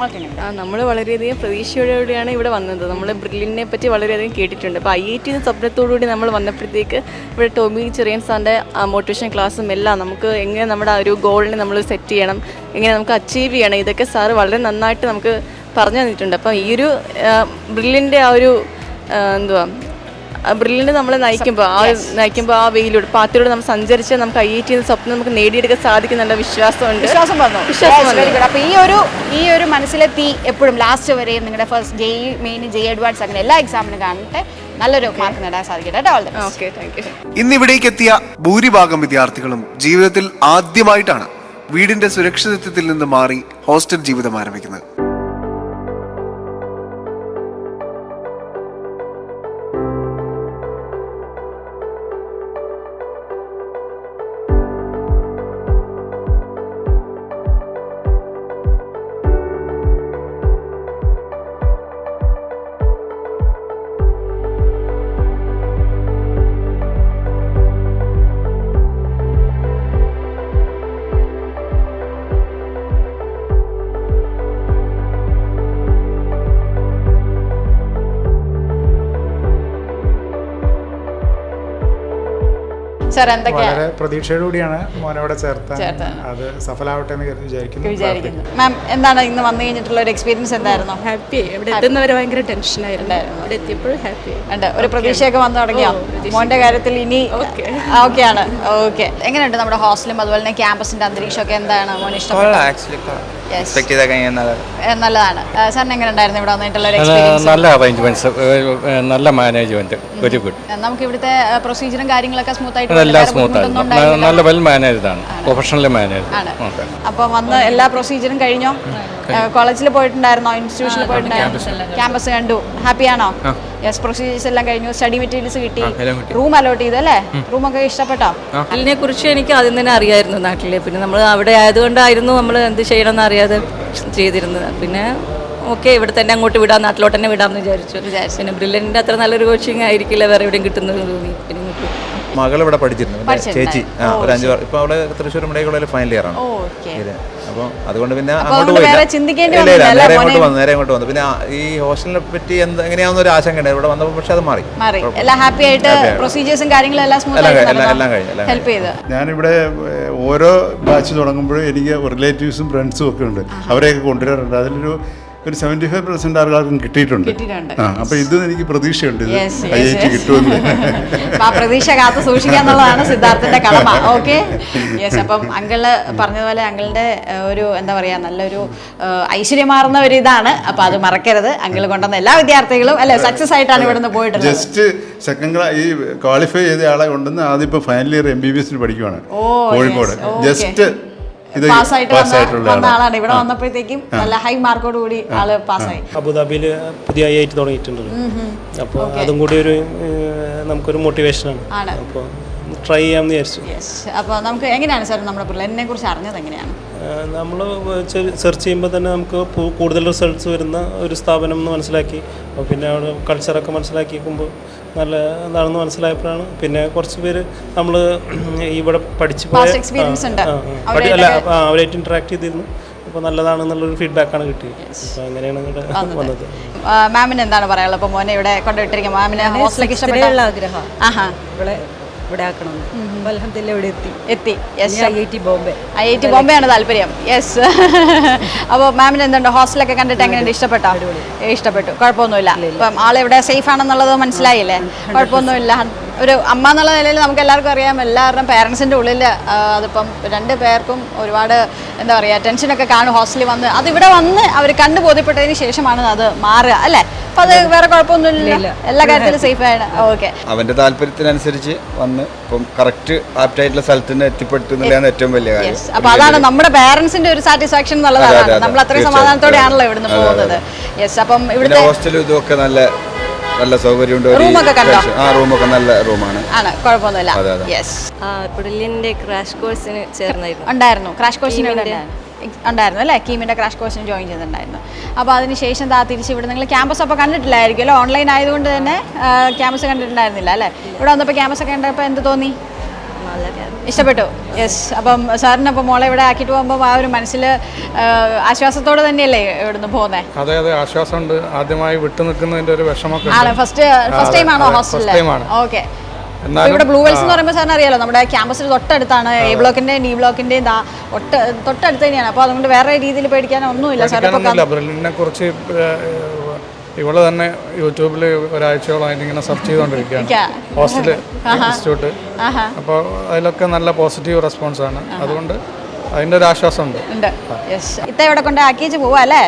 ഓക്കെ. നമ്മൾ വളരെയധികം പ്രതീക്ഷയോടെയാണ് ഇവിടെ വന്നത്. നമ്മൾ ബെർലിനെ പറ്റി വളരെയധികം കേട്ടിട്ടുണ്ട്. അപ്പോൾ IIT സ്വപ്നത്തോടുകൂടി നമ്മൾ വന്നപ്പോഴത്തേക്ക് ഇവിടെ ടോമി ചെറിയൻ സാറിൻ്റെ മോട്ടിവേഷൻ ക്ലാസ്സും എല്ലാം നമുക്ക് എങ്ങനെ നമ്മുടെ ആ ഒരു ഗോളിനെ നമ്മൾ സെറ്റ് ചെയ്യണം, എങ്ങനെ നമുക്ക് അച്ചീവ് ചെയ്യണം, ഇതൊക്കെ സാറ് വളരെ നന്നായിട്ട് നമുക്ക് പറഞ്ഞു തന്നിട്ടുണ്ട്. അപ്പം ഈ ഒരു ബെർലിൻ്റെ ആ ഒരു ബ്രില്ലിന് നമ്മളെ നയിക്കുമ്പോൾ ആ വെയിലൂടെ പാത്തിലൂടെ നമ്മൾ സഞ്ചരിച്ച് നമുക്ക് IIT എന്ന സ്വപ്നം നമുക്ക് നേടിയെടുക്കാൻ സാധിക്കുന്നുള്ള വിശ്വാസമുണ്ട്. വിശ്വാസം വന്നു. അപ്പോൾ ഈ ഒരു മനസ്സിലെ തീ എപ്പോഴും ലാസ്റ്റ് വരെയും നിങ്ങളുടെ first JEE main JEE advance അങ്ങനെ എല്ലാ എക്സാമിനും കാണട്ടെ, നല്ലൊരു മാർക്ക് നേടാൻ സാധിക്കട്ടെ കേട്ടോ. Okay, thank you. ഇന്നിവിടേക്ക് എത്തിയ ഭൂരിഭാഗം വിദ്യാർത്ഥികളും ജീവിതത്തിൽ ആദ്യമായിട്ടാണ് വീടിന്റെ സുരക്ഷിതത്വത്തിൽ നിന്ന് മാറി ഹോസ്റ്റൽ ജീവിതം ആരംഭിക്കുന്നത്. വളരെ പ്രതീക്ഷയോടുകൂടിയാണ് മോനോടെ ചേർത്താൻ, അത് സഫലമാവട്ടെ എന്ന് വിചാരിക്കുന്നു. മാം, എന്താണ് ഇന്ന് വന്നു കഴിഞ്ഞിട്ടുള്ള ഒരു എക്സ്പീരിയൻസ് എന്തായിരുന്നു? ഹാപ്പി. ഇവിടെ എത്തുന്നവരെ ഭയങ്കര ടെൻഷനായിരുന്നു, ഇവിടെ എത്തിയപ്പോഴും ഹാപ്പി. ഒരു പ്രതീക്ഷയൊക്കെ വന്നു തുടങ്ങിയോ മോന്റെ കാര്യത്തിൽ? ഇനി ഓക്കെയാണ്. ഓക്കെ. എങ്ങനെയുണ്ട് നമ്മുടെ ഹോസ്റ്റലും അതുപോലെ തന്നെ ക്യാമ്പസിന്റെ അന്തരീക്ഷമൊക്കെ എന്താണ് മോന് ഇഷ്ടപ്പെട്ടത്? നല്ലതാണ്. സാറിന് എങ്ങനെ ഉണ്ടായിരുന്നു ഇവിടെ വന്നിട്ടുള്ള ഒരു എക്സ്പീരിയൻസ്? നല്ല അറേഞ്ച്മെന്റ്സ്, നല്ല മാനേജ്മെന്റ്, വെരി ഗുഡ്. നമുക്ക് ഇവിടുത്തെ പ്രൊസീജിയറും കാര്യങ്ങളൊക്കെ സ്മൂത്ത് ആയിട്ട് നല്ല വെൽ മാനേജ്ഡ് ആണ്, പ്രൊഫഷണലി മാനേജ്ഡ് ആണ്. അപ്പൊ വന്ന് എല്ലാ പ്രൊസീജിയറും കഴിഞ്ഞോ? കോളേജിൽ പോയിട്ടുണ്ടായിരുന്നോ? ഇൻസ്റ്റിറ്റ്യൂഷനിൽ പോയിട്ടുണ്ടായിരുന്നോ? ക്യാമ്പസ് കണ്ടു, ഹാപ്പിയാണോ? യെസ്. പ്രൊസീജിയേഴ്സ് എല്ലാം കഴിഞ്ഞു, സ്റ്റഡി മെറ്റീരിയൽസ് കിട്ടി, റൂം അലോട്ട് ചെയ്തു അല്ലേ? റൂമൊക്കെ ഇഷ്ടപ്പെട്ടോ? അതിനെ കുറിച്ച് എനിക്ക് ആദ്യം തന്നെ അറിയായിരുന്നു നാട്ടിലെ, പിന്നെ നമ്മൾ അവിടെ ആയതുകൊണ്ടായിരുന്നു നമ്മൾ എന്ത് ചെയ്യണമെന്ന് അറിയാതെ ചെയ്തിരുന്നത്. പിന്നെ ഓക്കെ, ഇവിടെ തന്നെ അങ്ങോട്ട് വിടാം, നാട്ടിലോട്ട് തന്നെ വിടാമെന്ന് വിചാരിച്ചു. പിന്നെ ബ്രില്യൻറ്റിൻ്റെ അത്ര നല്ലൊരു കോച്ചിങ് ആയിരിക്കില്ല വേറെ എവിടെയും കിട്ടുന്നത് തോന്നി. പിന്നെ മകൾ ഇവിടെ പഠിച്ചിരുന്നു പിന്നെ ചേച്ചി ഒരു 5 വർഷം ഇപ്പോൾ അവിടെ തൃശ്ശൂർ മെഡിക്കൽ കോളേജിൽ ഫൈനൽ ഇയർ ആണ്. അപ്പോൾ അതുകൊണ്ട് പിന്നെ അങ്ങോട്ട് പോയില്ല, നേരെ ഇങ്ങോട്ട് വന്നു. പിന്നെ ഈ ഹോസ്റ്റലിനെ പറ്റി എങ്ങനെയാവുന്ന ഒരു ആശങ്ക ഉണ്ട് ഇവിടെ വന്നപ്പോൾ, പക്ഷെ അത് മാറി. എല്ലാം ഹാപ്പി ആയിട്ട് പ്രൊസീജിയേഴ്സും കാര്യങ്ങളും എല്ലാം എല്ലാം കഴിഞ്ഞു. ഹെൽപ്പ് ചെയ്ത് ഞാനിവിടെ ഓരോ ബാച്ച് തുടങ്ങുമ്പോഴും എനിക്ക് റിലേറ്റീവ്സും ഫ്രണ്ട്സും ഒക്കെ ഉണ്ട്, അവരെയൊക്കെ കൊണ്ടുവരാറുണ്ട്. അതിലൊരു 75% ആൾക്കാർക്കും കിട്ടിയിട്ടുണ്ട്. അപ്പൊ ഇത് എനിക്ക് പ്രതീക്ഷയുണ്ട് IIT കിട്ടുമെന്ന്. ആ പ്രതീക്ഷ കാത്തു സൂക്ഷിക്കാന്നുള്ളതാണ് സിദ്ധാർത്ഥന്റെ കടമ. Okay, yes. അപ്പം അങ്കിള് പറഞ്ഞതുപോലെ അങ്കിളിന്റെ ഒരു എന്താ പറയാ നല്ലൊരു ഐശ്വര്യമാർന്ന ഒരു ഇതാണ്. അപ്പൊ അത് മറക്കരുത്. അങ്കിള് കൊണ്ടുവന്ന എല്ലാ വിദ്യാർത്ഥികളും അല്ലെ സക്സസ് ആയിട്ടാണ് ഇവിടുന്ന് പോയിട്ടുള്ളത്. ജസ്റ്റ് ഈ ക്വാളിഫൈ ചെയ്ത ആളെ കൊണ്ടുവന്ന് ആദ്യം ഇപ്പൊ ഫൈനൽ ഇയർ MBBS പഠിക്കുവാണ് കോഴിക്കോട്. ജസ്റ്റ് വന്ന ആളാണ്. ഇവിടെ വന്നപ്പോഴത്തേക്കും നല്ല ഹൈ മാർക്കോട് കൂടി ആള് പാസ്സായി. അബുദാബിയിൽ പുതിയ IIT തുടങ്ങിയിട്ടുണ്ടല്ലോ, അപ്പോൾ അതും കൂടി ഒരു നമുക്കൊരു മോട്ടിവേഷനാണ്. അപ്പോൾ ട്രൈ ചെയ്യാമെന്ന് വിചാരിച്ചു. അപ്പോൾ നമുക്ക് എങ്ങനെയാണ് സാർ നമ്മുടെ പിള്ളേരിനെ കുറിച്ച് അറിഞ്ഞത് എങ്ങനെയാണ്? നമ്മൾ സെർച്ച് ചെയ്യുമ്പോൾ തന്നെ നമുക്ക് കൂടുതൽ റിസൾട്ട്സ് വരുന്ന ഒരു സ്ഥാപനം എന്ന് മനസ്സിലാക്കി. അപ്പോൾ പിന്നെ അവിടെ കൾച്ചറൊക്കെ മനസ്സിലാക്കിക്കുമ്പോൾ നല്ല എന്താണെന്ന് മനസ്സിലായപ്പോഴാണ് പിന്നെ കുറച്ച് പേര് നമ്മൾ ഇവിടെ പഠിച്ചു പോയ അവരായിട്ട് ഇൻട്രാക്ട് ചെയ്തിരുന്നു. അപ്പോൾ നല്ലതാണെന്നുള്ളൊരു ഫീഡ്ബാക്കാണ് കിട്ടിയത്. അപ്പോൾ അങ്ങനെയാണ് ഇവിടെ വന്നത്. മാമിന് എന്താണ് പറയാനുള്ളത്? അപ്പോൾ മോനെ ഇവിടെ കൊണ്ടുവിട്ടിരിക്കുക, മാമിന് ഹോസ്റ്റലിലേക്ക് ഇഷ്ടപ്പെട്ട ആഗ്രഹം ഇവിടെ ആക്കണം. അൽഹംദുലില്ലാ ഇവിടെ എത്തി. IIT ബോംബെ. IIT ബോംബെ ആണ് താല്പര്യം. യെസ്. അപ്പോൾ മാമിന് എന്തുണ്ട് ഹോസ്റ്റലൊക്കെ കണ്ടിട്ട് എങ്ങനെയുണ്ട്? ഇഷ്ടപ്പെട്ടോ? ഇഷ്ടപ്പെട്ടു, കുഴപ്പമൊന്നുമില്ല. ഇപ്പം ആളിവിടെ സേഫ് ആണെന്നുള്ളത് മനസ്സിലായില്ലേ? കുഴപ്പമൊന്നുമില്ല. ഒരു അമ്മ എന്നുള്ള നിലയിൽ നമുക്ക് എല്ലാവർക്കും അറിയാം, എല്ലാവരുടെയും പേരൻസിൻ്റെ ഉള്ളിൽ അതിപ്പം 2 പേർക്കും ഒരുപാട് എന്താ പറയുക ടെൻഷനൊക്കെ കാണും ഹോസ്റ്റലിൽ വന്ന്. അതിവിടെ വന്ന് അവർ കണ്ടു ബോധ്യപ്പെട്ടതിന് ശേഷമാണ് അത് മാറുക അല്ലേ? അപ്പം അത് വേറെ കുഴപ്പമൊന്നുമില്ല, എല്ലാ കാര്യത്തിലും സേഫാണ്. ഓക്കെ, അവൻ്റെ താല്പര്യത്തിനനുസരിച്ച് വന്ന് ഇപ്പം കറക്റ്റ് ആപ്റ്റായിട്ടുള്ള സ്ഥലത്ത് തന്നെ എത്തിപ്പെട്ടു എന്നുള്ളതാണ് ഏറ്റവും വലിയ കാര്യം. അപ്പോൾ അതാണ് നമ്മുടെ പേരൻസിന്റെ ഒരു സാറ്റിസ്ഫാക്ഷൻ എന്നുള്ളതാണ്. നമ്മൾ അത്രയും സമാധാനത്തോടെയാണല്ലോ ഇവിടുന്ന് പോകുന്നത്. യെസ്. അപ്പം ഇവിടെ ഹോസ്റ്റലും ഇതൊക്കെ നല്ല സൗകര്യമുണ്ട്. റൂമൊക്കെ നല്ല റൂമാണ്, കുഴപ്പമൊന്നുമില്ല. ബ്രില്യൻ്റെ ക്രാഷ് കോഴ്സിന് ചേർന്നായിരുന്നു. ഉണ്ടായിരുന്നു, ക്രാഷ് കോഴ്സിന് ഉണ്ടായിരുന്നു അല്ലേ? കീമിൻ്റെ ക്രാഷ് കോഴ്സിന് ജോയിൻ ചെയ്തിട്ടുണ്ടായിരുന്നു. അപ്പോൾ അതിനുശേഷം തിരിച്ച് ഇവിടെ നിങ്ങൾ ക്യാമ്പസ് അപ്പോൾ കണ്ടിട്ടില്ലായിരിക്കുമല്ലോ, ഓൺലൈൻ ആയതുകൊണ്ട് തന്നെ ക്യാമ്പസ് കണ്ടിട്ടുണ്ടായിരുന്നില്ല അല്ലേ? ഇവിടെ വന്നപ്പോൾ ക്യാമ്പസ് ഒക്കെ കണ്ടപ്പോൾ എന്ത് തോന്നി? ഇഷ്ടപ്പെട്ടു. യെസ്. അപ്പം സാറിനപ്പോൾ മോളെ ഇവിടെ ആക്കിയിട്ട് പോകുമ്പോൾ ആ ഒരു മനസ്സിൽ ആശ്വാസത്തോടെ തന്നെയല്ലേ ഇവിടുന്ന് പോകുന്നത്? അതെ അതെ, ആശ്വാസമുണ്ട്. ആദ്യമായി വിട്ടു നിൽക്കുന്നതിൻ്റെ ഒരു വിഷമമൊക്കെ ആണ്. ഫസ്റ്റ് ടൈം ആണോ ഹോസ്റ്റലിൽ? ഓക്കെ. ഇവിടെ ബ്ലൂ വെൽസ് എന്ന് പറയുമ്പോൾ സാറിന് അറിയാലോ, നമ്മുടെ ക്യാമ്പസിൽ തൊട്ടടുത്താണ്. എ ബ്ലോക്കിന്റെയും ഡി ബ്ലോക്കിന്റെയും തൊട്ടടുത്ത് തന്നെയാണ്. അപ്പോൾ അതുകൊണ്ട് വേറെ രീതിയിൽ പേടിക്കാനോ ഒന്നുമില്ല സാർ. ബ്രില്ലിനെ കുറിച്ച് ഇവിടെ തന്നെ യൂട്യൂബിൽ ഒരാഴ്ചയോളമായിട്ട് ഇങ്ങനെ സെർച്ച് ചെയ്തുകൊണ്ടിരിക്കുകയാണ്, ഹോസ്റ്റൽ ഇൻസ്റ്റിറ്റ്യൂട്ട്. അപ്പോൾ അതിലൊക്കെ നല്ല പോസിറ്റീവ് റെസ്പോൺസാണ്. അതുകൊണ്ട് അതിൻ്റെ ഒരു ആശ്വാസമുണ്ട്. ഇത്ത ഇവിടെ കൊണ്ട് ആക്കിച്ച് പോവാ അല്ലേ?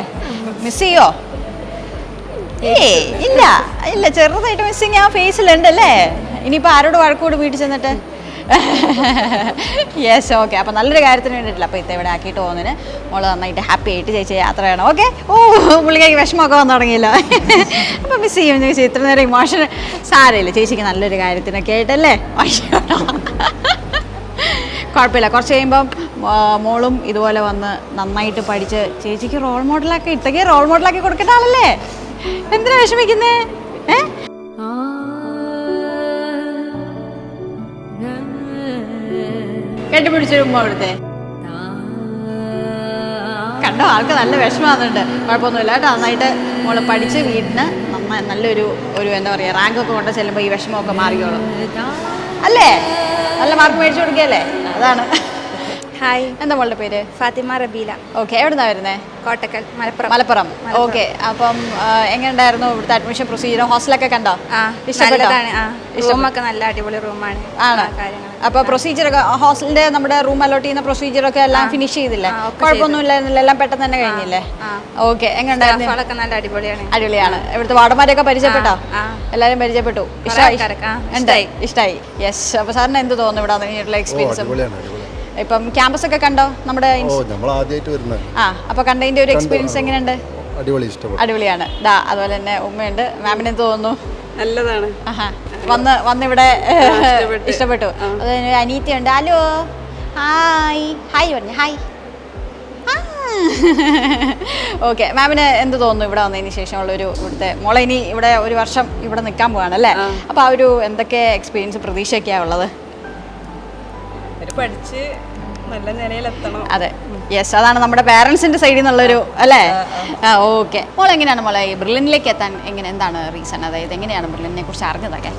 മിസ് ചെയ്യോ? ഇല്ല ഇല്ല, ചെറുതായിട്ട് മിസ്സിങ് ആ ഫേസിലുണ്ട് അല്ലേ? ഇനിയിപ്പോൾ ആരോട് വഴക്കൂട് വീട്ടിൽ ചെന്നിട്ട്? യെസ്. ഓക്കെ, അപ്പോൾ നല്ലൊരു കാര്യത്തിന് വേണ്ടിയിട്ടില്ല. അപ്പോൾ ഇത്ത ഇവിടെ ആക്കിയിട്ട് പോകുന്നതിന് മോള് നന്നായിട്ട് ഹാപ്പി ആയിട്ട് ചേച്ചി യാത്ര ചെയ്യണം. ഓക്കെ. പുള്ളിക്ക് വിഷമമൊക്കെ വന്നു തുടങ്ങിയല്ലോ. അപ്പോൾ മിസ് ചെയ്യും ചേച്ചി, ഇത്ര നേരം ഇമോഷൻ സാരമില്ല. ചേച്ചിക്ക് നല്ലൊരു കാര്യത്തിനൊക്കെ ആയിട്ടല്ലേ? കുഴപ്പമില്ല. കുറച്ച് കഴിയുമ്പം മോളും ഇതുപോലെ വന്ന് നന്നായിട്ട് പഠിച്ച് ചേച്ചിക്ക് റോൾ മോഡലാക്കി ഇത്തക്ക് റോൾ മോഡലാക്കി കൊടുക്കേണ്ട ആളല്ലേ? എന്തിനാ വിഷമിക്കുന്നേ? കെട്ടിപ്പിടിച്ചൊരുമ്പോ അവിടുത്തെ കണ്ടോ? ആൾക്ക് നല്ല വിഷമാകുന്നുണ്ട്. കുഴപ്പമൊന്നുമില്ല കേട്ടോ. നന്നായിട്ട് മോള് പഠിച്ച് വീട്ടിന് നല്ലൊരു എന്താ പറയുക റാങ്കൊക്കെ കൊണ്ട് ചെല്ലുമ്പോൾ ഈ വിഷമമൊക്കെ മാറിയോളും അല്ലേ? നല്ല മാർക്ക് മേടിച്ചു കൊടുക്കുകയല്ലേ? അതാണ്. ഹായ്, എന്താ മോളുടെ പേര്? ഫാത്തിമ റബീല. ഓക്കെ, എവിടുന്നാ വരുന്നേ? കോട്ടക്കൽ, മലപ്പുറം. ഓക്കെ. അപ്പം എങ്ങനെയുണ്ടായിരുന്നു ഇവിടുത്തെ അഡ്മിഷൻ പ്രൊസീജിയർ? ഹോസ്റ്റലൊക്കെ കണ്ടോ? റൂമൊക്കെ നല്ല അടിപൊളി റൂമാണ്. അപ്പോൾ പ്രൊസീജിയറൊക്കെ ഹോസ്റ്റലിന്റെ നമ്മുടെ റൂം അലോട്ട് ചെയ്യുന്ന പ്രൊസീജിയറൊക്കെ എല്ലാം ഫിനിഷ് ചെയ്തില്ലേ? കുഴപ്പമൊന്നുമില്ലായിരുന്നില്ല, എല്ലാം പെട്ടെന്ന് തന്നെ കഴിഞ്ഞില്ലേ? ഓക്കെ. എങ്ങനെയുണ്ടായിരുന്നു? നല്ല അടിപൊളിയാണ്. അടിപൊളിയാണ്. ഇവിടുത്തെ വാർഡന്മാരെയൊക്കെ പരിചയപ്പെട്ടോ? എല്ലാവരും പരിചയപ്പെട്ടു. ഇഷ്ടമായി. യെസ്. അപ്പോൾ സാറിന് എന്ത് തോന്നുന്നു ഇവിടെ വന്നിട്ടുള്ള എക്സ്പീരിയൻസ്? ഇപ്പം ക്യാമ്പസ് ഒക്കെ കണ്ടോ? നമ്മുടെ അപ്പോൾ കണ്ടതിന്റെ ഒരു എക്സ്പീരിയൻസ് എങ്ങനെയുണ്ട്? അടിപൊളിയാണ്. അതുപോലെ തന്നെ ഉമ്മയുണ്ട്. മാമിന് എന്ത് തോന്നുന്നു? നല്ലതാണ്. വന്നിവിടെ ഇഷ്ടപ്പെട്ടു. അതുപോലെ അനീറ്റയുണ്ട്. ഹലോ, ഹായ് ഹായ് പറഞ്ഞു. ഹായ്. ഓക്കെ, മാമിന് എന്ത് തോന്നുന്നു ഇവിടെ വന്നതിന് ശേഷമുള്ളൊരു ഇവിടുത്തെ മോളെ ഇനി ഇവിടെ ഒരു വർഷം ഇവിടെ നിൽക്കാൻ പോവാണ് അല്ലേ? അപ്പോൾ ആ ഒരു എന്തൊക്കെ എക്സ്പീരിയൻസ് പ്രതീക്ഷയൊക്കെയാണ് ഉള്ളത്? പഠിച്ച് നല്ല നിലയിലെത്തണം. അതെ, യെസ്, അതാണ് നമ്മുടെ പാരൻസിന്റെ സൈഡിൽ നിന്നുള്ളൊരു അല്ലേ? ഓക്കെ, മോൾ എങ്ങനെയാണ് മോളെ ഈ ബെർലിനിലേക്ക് എത്താൻ എന്താണ് റീസൺ? അതായത് എങ്ങനെയാണ് ബെർലിനെ കുറിച്ച് അറിഞ്ഞതൊക്കെ?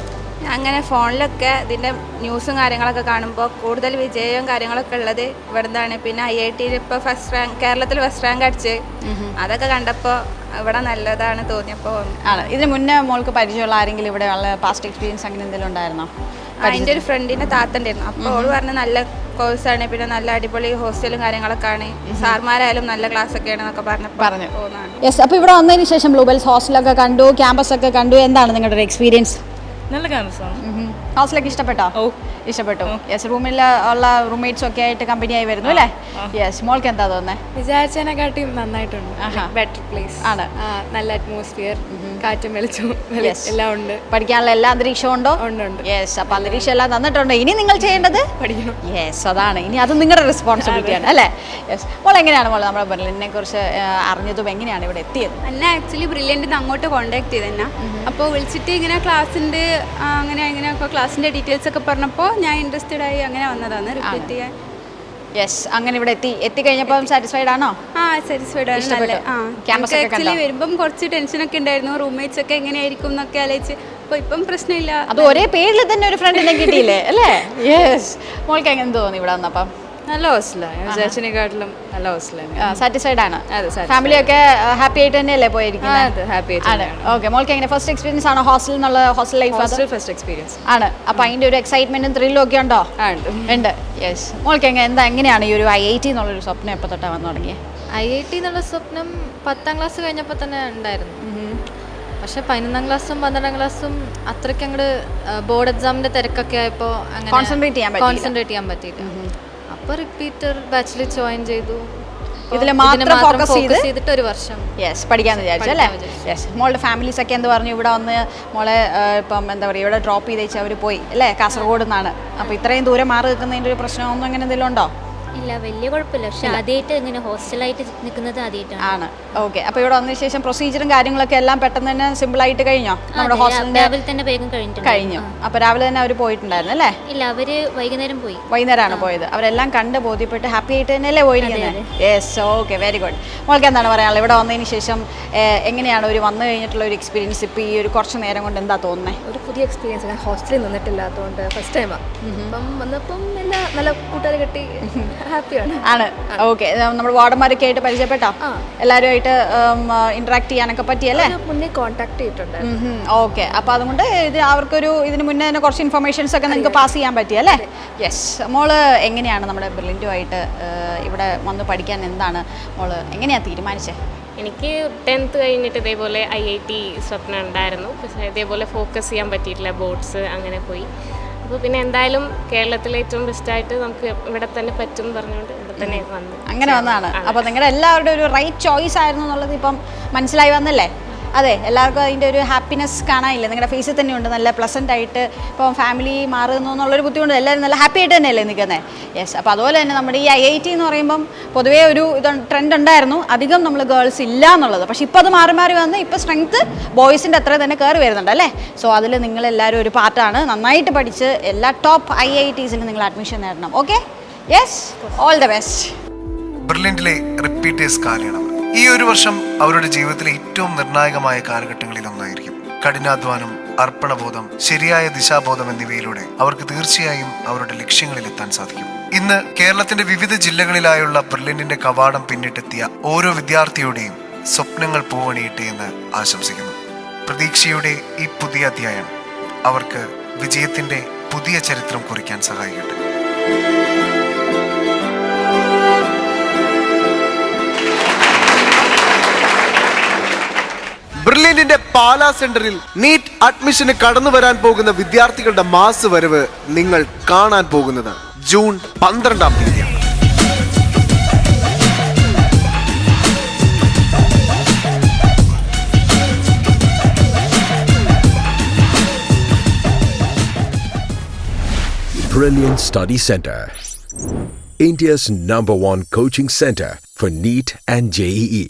അങ്ങനെ ഫോണിലൊക്കെ ഇതിൻ്റെ ന്യൂസും കാര്യങ്ങളൊക്കെ കാണുമ്പോൾ കൂടുതൽ വിജയവും കാര്യങ്ങളൊക്കെ ഉള്ളത് ഇവിടുന്നാണ്. പിന്നെ IIT ഇപ്പോൾ ഫസ്റ്റ് റാങ്ക്, കേരളത്തിൽ ഫസ്റ്റ് റാങ്ക് അടിച്ച് അതൊക്കെ കണ്ടപ്പോൾ ഇവിടെ നല്ലതാണ് തോന്നിയപ്പോൾ ആണ്. ഇതിന് മുന്നേ മോൾക്ക് പരിചയമുള്ള ആരെങ്കിലും ഇവിടെ ഉള്ള പാസ്റ്റ് എക്സ്പീരിയൻസ് അങ്ങനെ എന്തെങ്കിലും ഉണ്ടായിരുന്നോ? അതിൻ്റെ ഒരു ഫ്രണ്ടിൻ്റെ താത്തണ്ടായിരുന്നു. അപ്പോൾ അവൾ പറഞ്ഞ് നല്ല കോഴ്സാണ്, പിന്നെ നല്ല അടിപൊളി ഹോസ്റ്റലും കാര്യങ്ങളൊക്കെ ആണ്, സാർമാരായാലും നല്ല ക്ലാസ് ഒക്കെയാണ് എന്നൊക്കെ പറഞ്ഞു. യെസ്, അപ്പോൾ ഇവിടെ വന്നതിന് ശേഷം ബ്ലൂബെൽസ് ഹോസ്റ്റലൊക്കെ കണ്ടു, ക്യാമ്പസ് ഒക്കെ കണ്ടു, എന്താണ് നിങ്ങളുടെ ഒരു എക്സ്പീരിയൻസ്? നല്ല ക്യാമ്പസാണ്. ഹോസ്റ്റലൊക്കെ ഇഷ്ടപ്പെട്ടോ? ഇഷ്ടപ്പെട്ടു. യെസ്, റൂമിൽ ഉള്ള റൂംമേറ്റ്സ് ഒക്കെ ആയിട്ട് കമ്പനിയായി വരുന്നു അല്ലേ? യെസ്, മോൾക്ക് എന്താ തോന്നുന്നത്? വിചാരിച്ചതിനെക്കാട്ടിയും നന്നായിട്ടുണ്ട്. ബെറ്റർ പ്ലേസ് ആണ്, നല്ല അറ്റ്മോസ്ഫിയർ, കാറ്റും വെളിച്ചവും എല്ലാം ഉണ്ട്. പഠിക്കാനുള്ള എല്ലാ അന്തരീക്ഷവും ഉണ്ടോ? ഉണ്ട്. യെസ്, അപ്പോൾ അന്തരീക്ഷം എല്ലാം തന്നിട്ടുണ്ട്. ഇനി നിങ്ങൾ ചെയ്യേണ്ടത് പഠിക്കണം. യെസ്, അതാണ് ഇനി അത് നിങ്ങളുടെ റെസ്പോൺസിബിലിറ്റിയാണ് അല്ലേ? യെസ്, മോൾ എങ്ങനെയാണ് മോൾ നമ്മുടെ ബെർലിനെ കുറിച്ച് അറിഞ്ഞതും എങ്ങനെയാണ് ഇവിടെ എത്തിയത്? എന്നെ ആക്ച്വലി ബ്രില്യൻ്റ് അങ്ങോട്ട് കോൺടാക്ട് ചെയ്തെന്നെ. അപ്പോൾ വിളിച്ചിട്ട് ഇങ്ങനെ ക്ലാസ്സിൻ്റെ അങ്ങനെ ക്ലാസ്സിൻ്റെ ഡീറ്റെയിൽസ് ഒക്കെ പറഞ്ഞപ്പോൾ ഞാൻ ഇൻട്രസ്റ്റഡ് ആയി അങ്ങനെ വന്നതാണ് റിപ്പീറ്റ് ചെയ്യാൻ. യെസ്, അങ്ങനെ ഇവിടെ എത്തിക്കഴിഞ്ഞപ്പോൾ സാറ്റിസ്ഫൈഡ് ആണോ? സാറ്റിസ്ഫൈഡ് ആണ്. നല്ല ക്യാമ്പസ് ആക്ച്വലി വരുമ്പം കുറച്ച് ടെൻഷനൊക്കെ ഉണ്ടായിരുന്നു, റൂംമേറ്റ്സ് ഒക്കെ എങ്ങനെയായിരിക്കും എന്നൊക്കെ ആലോചിച്ച്. അപ്പോൾ ഇപ്പം പ്രശ്നമില്ല. അത് ഒരേ പേരിൽ തന്നെ ഒരു ഫ്രണ്ടിനെ കിട്ടിയില്ലേ അല്ലേ? യെസ്, മോൾക്ക് എങ്ങനെ തോന്നി ഇവിടെ വന്നപ്പം? നല്ല ഹോസ്റ്റലാണ്, വിചാരിച്ചതിനെക്കാട്ടിലും നല്ല ഹോസ്റ്റലാണ്. സാറ്റിസ്ഫൈഡ് ആണ്? ഫാമിലി ഒക്കെ ഹാപ്പി ആയിട്ട് തന്നെയല്ലേ പോയിരിക്കുന്നത്? ഹാപ്പി ആയിട്ട്. ഓക്കെ, മോൾക്ക് എങ്ങനെ ഫസ്റ്റ് എക്സ്പീരിയൻസ് ആണോ ഹോസ്റ്റൽ എന്നുള്ള ഹോസ്റ്റൽ ലൈഫ്? ഫസ്റ്റ് എക്സ്പീരിയൻസ് ആണ്. അപ്പോൾ അതിൻ്റെ ഒരു എക്സൈറ്റ്മെന്റും ത്രില്ലും ഒക്കെ ഉണ്ടോ? ഉണ്ട്. യെസ്, മോൾക്ക് എങ്ങനെയാണ് ഈ ഒരു IIT എന്നുള്ളൊരു സ്വപ്നം എപ്പോൾ തൊട്ടാ വന്നു തുടങ്ങിയത്? IIT എന്നുള്ള സ്വപ്നം 10ാം ക്ലാസ് കഴിഞ്ഞപ്പോൾ തന്നെ ഉണ്ടായിരുന്നു. പക്ഷെ 11ാം ക്ലാസ്സും 12ാം ക്ലാസ്സും അത്രയ്ക്ക് അങ്ങോട്ട് ബോർഡ് എക്സാമിന്റെ തിരക്കൊക്കെ ആയപ്പോൾ അങ്ങനെ കോൺസെൻട്രേറ്റ് ചെയ്യാൻ പറ്റിയില്ല. അപ്പോൾ റിപ്പീറ്റർ ബാച്ചിൽ ജോയിൻ ചെയ്തു. ഇതിൽ മാത്രം ഫോക്കസ് ചെയ്തിട്ട് ഒരു വർഷം പഠിക്കാമെന്ന് വിചാരിച്ചു അല്ലേ? യെസ്, മോളുടെ ഫാമിലീസ് ഒക്കെ എന്ത് പറഞ്ഞു? ഇവിടെ വന്ന് മോളെ ഇപ്പം എന്താ പറയുക, ഇവിടെ ഡ്രോപ്പ് ചെയ്ത് വെച്ചാൽ അവർ പോയി അല്ലേ? കാസർഗോഡ് നിന്നാണ്. അപ്പോൾ ഇത്രയും ദൂരം മാറി നിൽക്കുന്നതിൻ്റെ ഒരു പ്രശ്നമൊന്നും അങ്ങനെ എന്തെങ്കിലും ഉണ്ടോ? ഇല്ല, വലിയ കുഴപ്പമില്ല. പക്ഷെ ആദ്യമായിട്ട് ഇങ്ങനെ ഹോസ്റ്റലായിട്ട് നിൽക്കുന്നത് ആദ്യമായിട്ടാണ്. ആണ്. ഓക്കെ, അപ്പോൾ ഇവിടെ വന്നതിന് ശേഷം പ്രൊസീജിയറും കാര്യങ്ങളൊക്കെ എല്ലാം പെട്ടെന്ന് തന്നെ സിമ്പിൾ ആയിട്ട് കഴിഞ്ഞോ? നമ്മുടെ ഹോസ്റ്റലിന്റെ രാവിലെ തന്നെ വേഗം കഴിഞ്ഞു. അപ്പോൾ രാവിലെ തന്നെ അവർ പോയിട്ടുണ്ടായിരുന്നു അല്ലേ? ഇല്ല, അവര് വൈകുന്നേരമാണ് പോയത്. അവരെല്ലാം കണ്ട് ബോധ്യപ്പെട്ട് ഹാപ്പി ആയിട്ട് തന്നെയല്ലേ പോയിരിക്കുന്നത്? Yes, okay, very good. മോൾക്ക് എന്താണ് പറയാനുള്ളത് ഇവിടെ വന്നതിന് ശേഷം? എങ്ങനെയാണ് ഒരു വന്നു കഴിഞ്ഞിട്ടുള്ള ഒരു എക്സ്പീരിയൻസ്? ഇപ്പോൾ ഈ ഒരു കുറച്ച് നേരം കൊണ്ട് എന്താ തോന്നുന്നത്? ഒരു പുതിയ എക്സ്പീരിയൻസ്. ഞാൻ ഹോസ്റ്റലിൽ നിന്നിട്ടില്ലാത്തതുകൊണ്ട് ഫസ്റ്റ് ടൈമാണ്. അപ്പം വന്നപ്പം എല്ലാം നല്ല കൂട്ടുകാരെ കിട്ടി, ഹാപ്പിയാണ്. ആണ്. ഓക്കെ, നമ്മുടെ വാർഡന്മാരൊക്കെ ആയിട്ട് പരിചയപ്പെട്ടോ? എല്ലാവരുമായിട്ട് ഇന്ററാക്ട് ചെയ്യാനൊക്കെ പറ്റിയല്ലേ? മുന്നേ കോൺടാക്ട് ചെയ്തിട്ടുണ്ട്. ഓക്കെ, അപ്പോൾ അതുകൊണ്ട് അവർക്കൊരു ഇതിന് മുന്നേ തന്നെ കുറച്ച് ഇൻഫർമേഷൻസ് ഒക്കെ നിങ്ങൾക്ക് പാസ് ചെയ്യാൻ പറ്റിയല്ലേ? യെസ്, മോള് എങ്ങനെയാണ് നമ്മുടെ ബ്രില്യൻറ്റുമായിട്ട് ഇവിടെ വന്ന് പഠിക്കാൻ എന്താണ് മോള് എങ്ങനെയാണ് തീരുമാനിച്ചത്? എനിക്ക് 10th കഴിഞ്ഞിട്ട് ഇതേപോലെ IIT സ്വപ്നം ഉണ്ടായിരുന്നു. പക്ഷേ ഇതേപോലെ ഫോക്കസ് ചെയ്യാൻ പറ്റിയിട്ടില്ല, ബോർഡ്സ് അങ്ങനെ പോയി. അപ്പോൾ പിന്നെ എന്തായാലും കേരളത്തിലെ ഏറ്റവും ബെസ്റ്റായിട്ട് നമുക്ക് ഇവിടെ തന്നെ പറ്റും പറഞ്ഞുകൊണ്ട് ഇവിടെ തന്നെ വന്നു. അങ്ങനെ വന്നതാണ്. അപ്പോൾ നിങ്ങളുടെ എല്ലാവരുടെ ഒരു റൈറ്റ് ചോയ്സ് ആയിരുന്നു എന്നുള്ളത് ഇപ്പം മനസ്സിലായി വന്നല്ലേ? അതെ, എല്ലാവർക്കും അതിൻ്റെ ഒരു ഹാപ്പിനെസ് കാണാനില്ല, നിങ്ങളുടെ ഫേസിൽ തന്നെയുണ്ട്. നല്ല പ്ലസൻ്റ് ആയിട്ട് ഇപ്പം ഫാമിലി മാറുന്നു എന്നുള്ളൊരു ബുദ്ധിമുട്ട്, എല്ലാവരും നല്ല ഹാപ്പി ആയിട്ട് തന്നെയല്ലേ നിൽക്കുന്നത്? യെസ്, അപ്പോൾ അതുപോലെ തന്നെ നമ്മുടെ ഈ IIT എന്ന് പറയുമ്പം പൊതുവേ ഒരു ട്രെൻഡ് ഉണ്ടായിരുന്നു, അധികം നമ്മൾ ഗേൾസ് ഇല്ല എന്നുള്ളത്. പക്ഷേ ഇപ്പോൾ അത് മാറി മാറി വന്ന് ഇപ്പോൾ സ്ട്രെങ്ത്ത് ബോയ്സിൻ്റെ അത്ര തന്നെ കയറി വരുന്നുണ്ട് അല്ലേ? സോ അതിൽ നിങ്ങളെല്ലാവരും ഒരു പാർട്ടാണ്. നന്നായിട്ട് പഠിച്ച് എല്ലാ ടോപ്പ് IITസിലും നിങ്ങൾ അഡ്മിഷൻ നേടണം. Okay, yes, all the best. ബെർലിനിലെ റിപ്പീറ്റേഴ്സ് കാലയളവ് ഈ ഒരു വർഷം അവരുടെ ജീവിതത്തിലെ ഏറ്റവും നിർണായകമായ കാലഘട്ടങ്ങളിൽ ഒന്നായിരിക്കും. കഠിനാധ്വാനം, അർപ്പണബോധം, ശരിയായ ദിശാബോധം എന്നിവയിലൂടെ അവർക്ക് തീർച്ചയായും അവരുടെ ലക്ഷ്യങ്ങളിൽ എത്താൻ സാധിക്കും. ഇന്ന് കേരളത്തിന്റെ വിവിധ ജില്ലകളിലായുള്ള ബെർലിനിന്റെ കവാടം പിന്നിട്ടെത്തിയ ഓരോ വിദ്യാർത്ഥിയുടെയും സ്വപ്നങ്ങൾ പൂവണിയിട്ടെ എന്ന് ആശംസിക്കുന്നു. പ്രതീക്ഷയുടെ ഈ പുതിയ അധ്യായം അവർക്ക് വിജയത്തിന്റെ പുതിയ ചരിത്രം കുറിക്കാൻ സഹായിക്കട്ടെ. ബെർലിനിന്റെ പാലാ സെന്ററിൽ നീറ്റ് അഡ്മിഷന് കടന്നു വരാൻ പോകുന്ന വിദ്യാർത്ഥികളുടെ മാസ് വരവ് നിങ്ങൾ കാണാൻ പോകുന്നത് ജൂൺ 12-ാം തീയതിയാണ്. Brilliant Study Center, India's #1 coaching center for NEET and JEE.